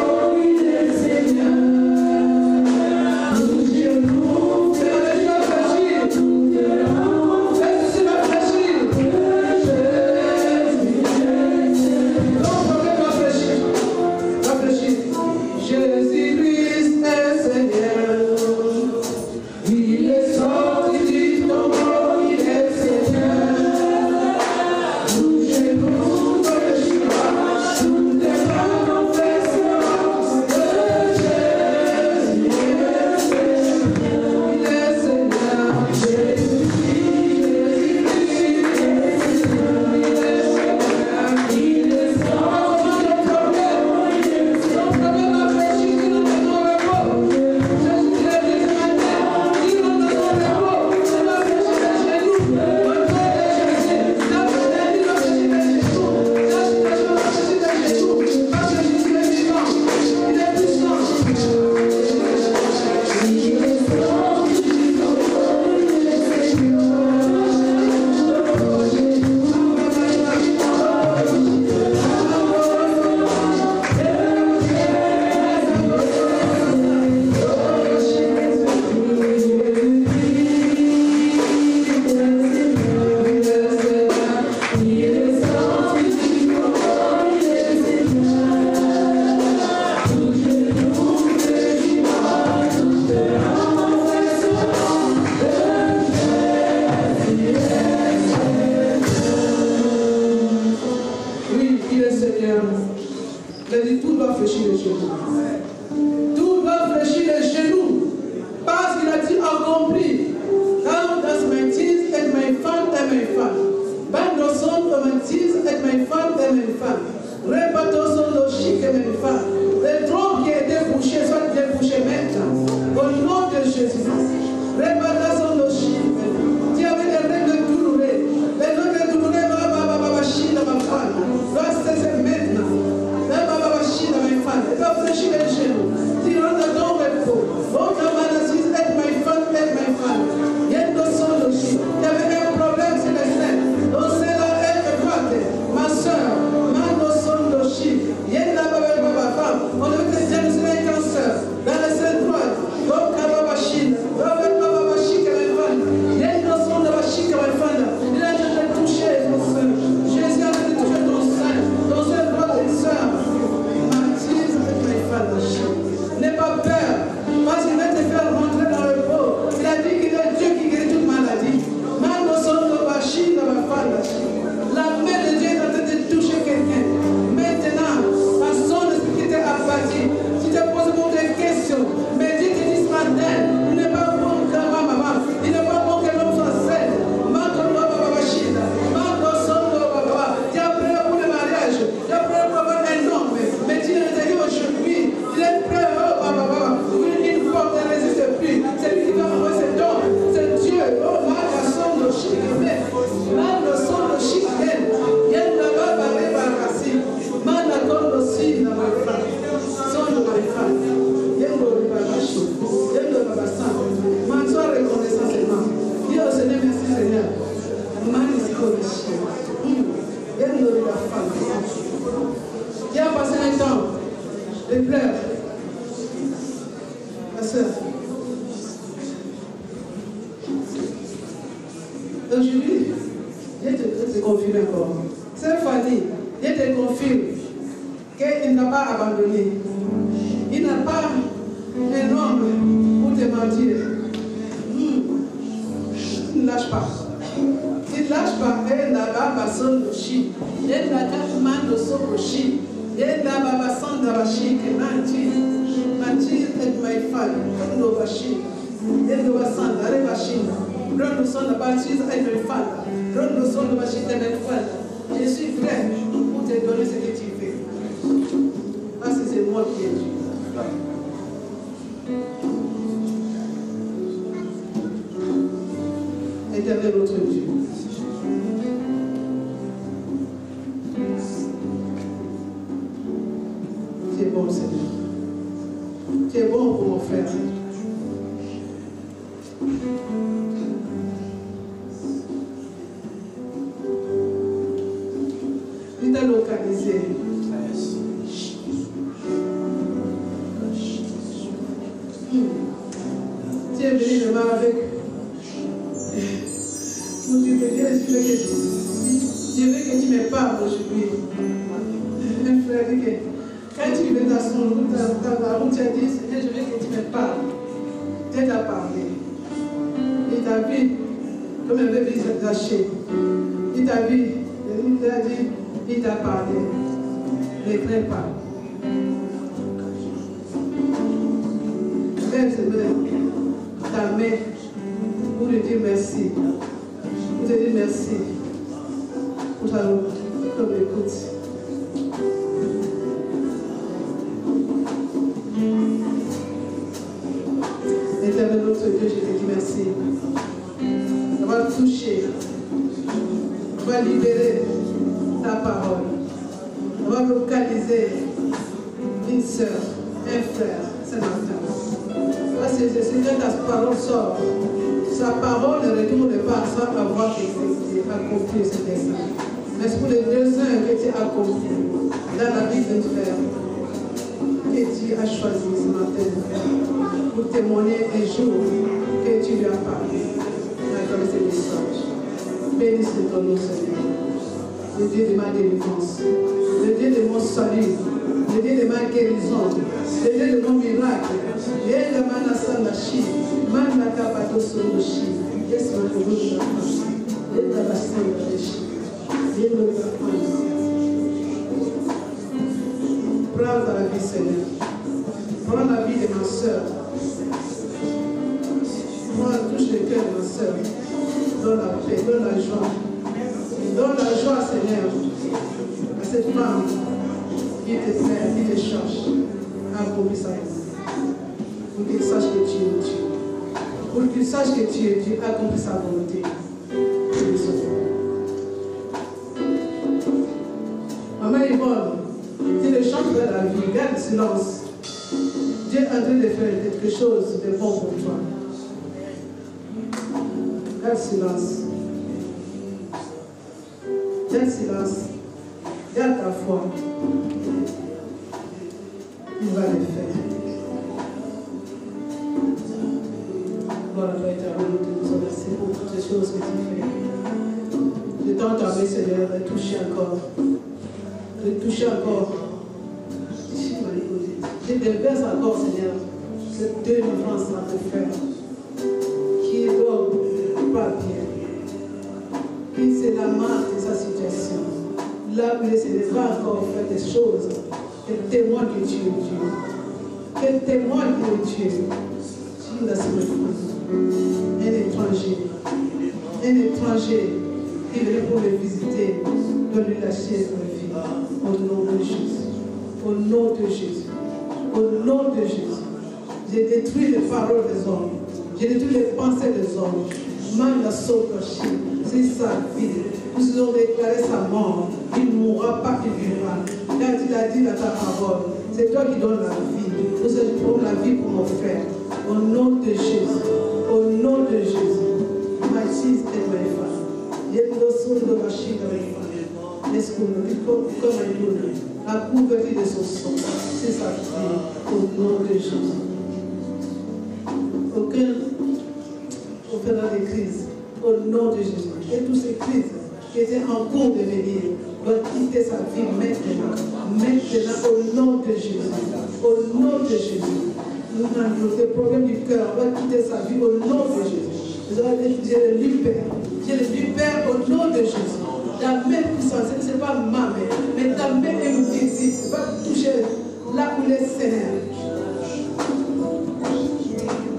Aujourd'hui, je te confirme encore. Cette Fanny, je te confirme qu'il n'a pas abandonné. Il n'a pas un homme pour te mentir. Il ne lâche pas. Il ne lâche pas. Il n'a pas son rochi. Il n'a pas man de son rochi. Il n'a pas son de rochi. Mantir est my father. Comme nos rochi. Il n'a pas son de rochi. Prends son de rochi est my father. Prends son de rochi est my father. Je suis prêt pour te donner ce que tu veux. Parce que c'est moi qui ai dit. Éternel notre Dieu. Tu es bon, Seigneur. Tu es bon pour mon frère. Il t'a localisé. Tu es venu de mal avec. Je veux que tu me parles aujourd'hui. Un frère dit que quand tu veux dans son route, ta route, tu as dit, Seigneur, je veux que tu me parles. Dieu t'a parlé. Il t'a vu comme un bébé caché. Il t'a vu, il t'a dit, il t'a parlé. Ne crains pas. Lève ta main pour lui dire merci. Pour te dire merci pour ta écoute. Éternel notre Dieu, je te dis merci d'avoir touché, d'avoir libéré ta parole, d'avoir localisé une sœur, un frère ce matin. Parce que quand ta parole sort, sa parole ne retourne pas sans avoir accompli ce dessein. Mais c'est pour les desseins que tu as accompli dans la vie de frère que tu as choisi ce matin de faire pour témoigner un jour que tu lui as parlé dans ce message. Béni ton nom, Seigneur. Le Dieu de ma délivrance, le Dieu de mon salut, le Dieu de ma guérison, le Dieu de mon miracle, le Dieu de ma nation, la Chine. Yes, my God, let the assemblage. Prends la vie, Seigneur. Prends la vie de ma soeur. Touche le cœur de ma soeur. Donne la paix, donne la joie. Donne la joie, Seigneur, à cette femme qui te plaît, qui te cherche. Accomplis sa vie. Pour qu'il sache que tu es Dieu. Pour qu'il sache que tu es Dieu, accomplis sa volonté. Maman Yvonne, tu ne chantes pas la vie, garde le silence. Dieu est en train de faire quelque chose de bon pour toi. Garde silence. Garde silence. Garde ta foi. Il va le faire. Gloire à toi, éternel, nous te remercions pour toutes les choses que tu fais. Je t'entends, Seigneur, de toucher encore. De toucher encore. Je déverse encore, Seigneur, cette délivrance-là de frère qui ne doit pas bien. Qui se lamente de sa situation. Là où il ne va pas encore faire des choses. Qu'elle témoigne que tu es Dieu. Qu'elle témoigne que tu es Dieu. Un étranger qui vient pour le visiter, de lui lâcher sa vie. Au nom de Jésus. Au nom de Jésus. Au nom de Jésus. J'ai détruit les paroles des hommes. J'ai détruit les pensées des hommes. Manda Sotoshi, c'est sa vie. Nous avons déclaré sa mort. Il ne mourra pas, il vivra. Car tu l'as dit dans ta parole. C'est toi qui donnes la vie. Nous avons la vie pour mon frère. Au nom de Jésus. Au nom de Jésus. My sis and my father. Yet no soul of a sheep of my father. Laisse-nous comme un jour. La couverture de son sang. C'est sa vie. Au nom de Jésus. Aucun des crises. Au nom de Jésus. et tous ces crises qui étaient en cours de venir doivent quitter sa vie maintenant. Maintenant, au nom de Jésus. Au nom de Jésus. Nous avons des problèmes du cœur. On doit quitter sa vie au nom de Jésus. Nous allons dire, Dieu le libère. Dieu le libère au nom de Jésus. Ta main puissante, ce n'est pas ma main, mais ta main est une visite. Va toucher là où les Seigneur.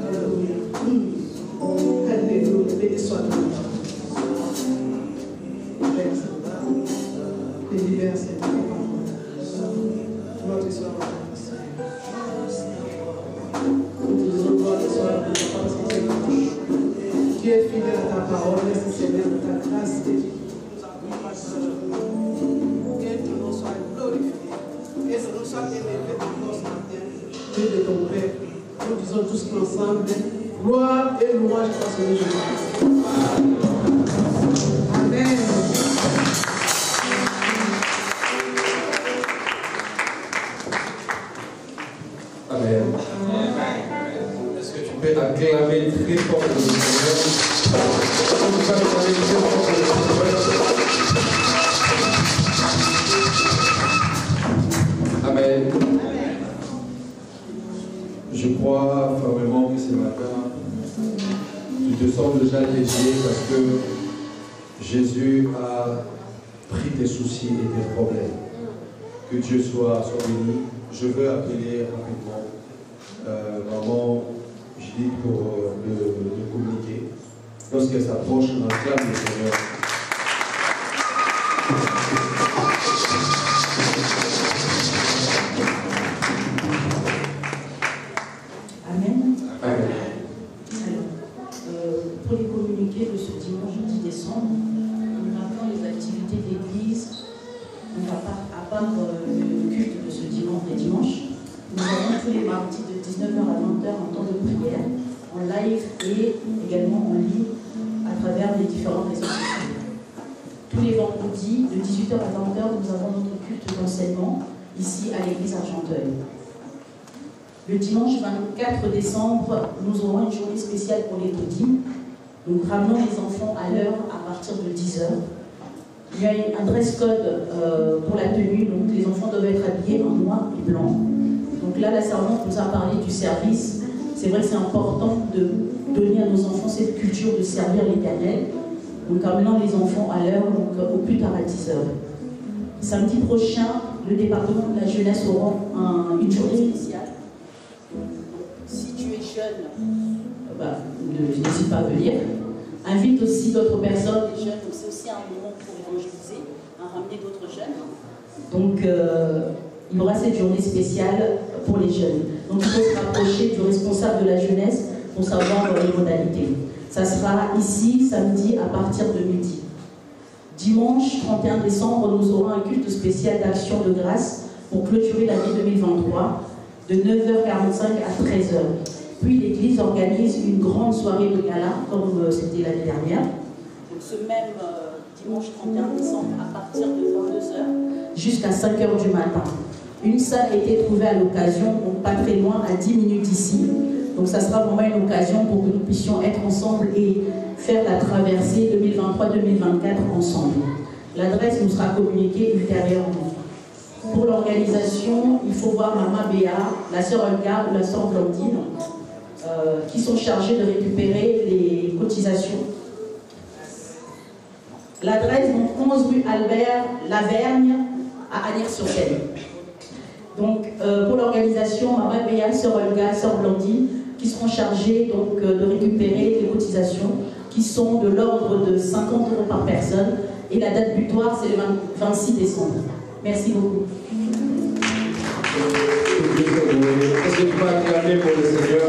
Alléluia. Alléluia. Béni soit-il. Et libère cette vie. Gloire te soit. Tu es fidèle à ta parole, merci Seigneur de ta grâce. Que ton nom soit glorifié et ton nom soit élevé encore ce matin. Dieu de ton Père, nous disons tous ensemble, gloire et louange à son Jésus. Amen. Amen. Est-ce que tu peux acclamer très fort le Seigneur? Amen. Je crois fermement que ce matin, tu te sens déjà léger parce que Jésus a pris tes soucis et tes problèmes. Que Dieu soit béni. Je veux appeler rapidement maman Judith pour le communiquer. Lorsqu'elle s'approche, on acclame le Seigneur. Amen. Amen. Alors, pour les communiquer de ce dimanche 10 décembre, nous rappelons les activités de l'Église. On va pas, à part le culte de ce dimanche, les dimanches, nous avons tous les mardis de 19h à 20h en temps de prière, en live et également en ligne à travers les différents réseaux sociaux. Tous les vendredis de 18h à 20h, nous avons notre culte d'enseignement ici à l'église Argenteuil. Le dimanche 24 décembre, nous aurons une journée spéciale pour les taudis. Nous ramenons les enfants à l'heure à partir de 10h. Il y a un dress code pour la tenue, donc les enfants doivent être habillés en noir et blanc. Donc là, la servante nous a parlé du service. C'est vrai que c'est important de donner à nos enfants cette culture de servir l'Éternel. Donc amenant les enfants à l'heure, donc au plus tard à 10h. Samedi prochain, le département de la jeunesse aura une journée spéciale. Si tu es jeune, n'hésite pas à venir. Invite aussi d'autres personnes, les jeunes, donc c'est aussi un moment pour évangéliser, à ramener d'autres jeunes. Donc il y aura cette journée spéciale pour les jeunes. Donc il faut se rapprocher du responsable de la jeunesse pour savoir les modalités. Ça sera ici, samedi, à partir de midi. Dimanche 31 décembre, nous aurons un culte spécial d'action de grâce pour clôturer l'année 2023 de 9h45 à 13h. Puis l'église organise une grande soirée de gala, comme c'était l'année dernière. Donc ce même dimanche 31 décembre, à partir de 22h jusqu'à 5h du matin. Une salle a été trouvée à l'occasion, donc pas très loin, à 10 minutes d'ici. Donc ça sera vraiment une occasion pour que nous puissions être ensemble et faire la traversée 2023-2024 ensemble. L'adresse nous sera communiquée ultérieurement. Pour l'organisation, il faut voir Maman Béa, la sœur Olga ou la sœur Blandine, qui sont chargés de récupérer les cotisations. L'adresse, donc 11 rue Albert Lavergne à Agnières-sur-Seine. Donc pour l'organisation, Maman Béa, sœur Olga, sœur Blandine, qui seront chargés donc, de récupérer les cotisations qui sont de l'ordre de 50 € par personne. Et la date butoir, c'est le 26 décembre. Merci beaucoup. Est-ce que tu vas acclamer pour le Seigneur?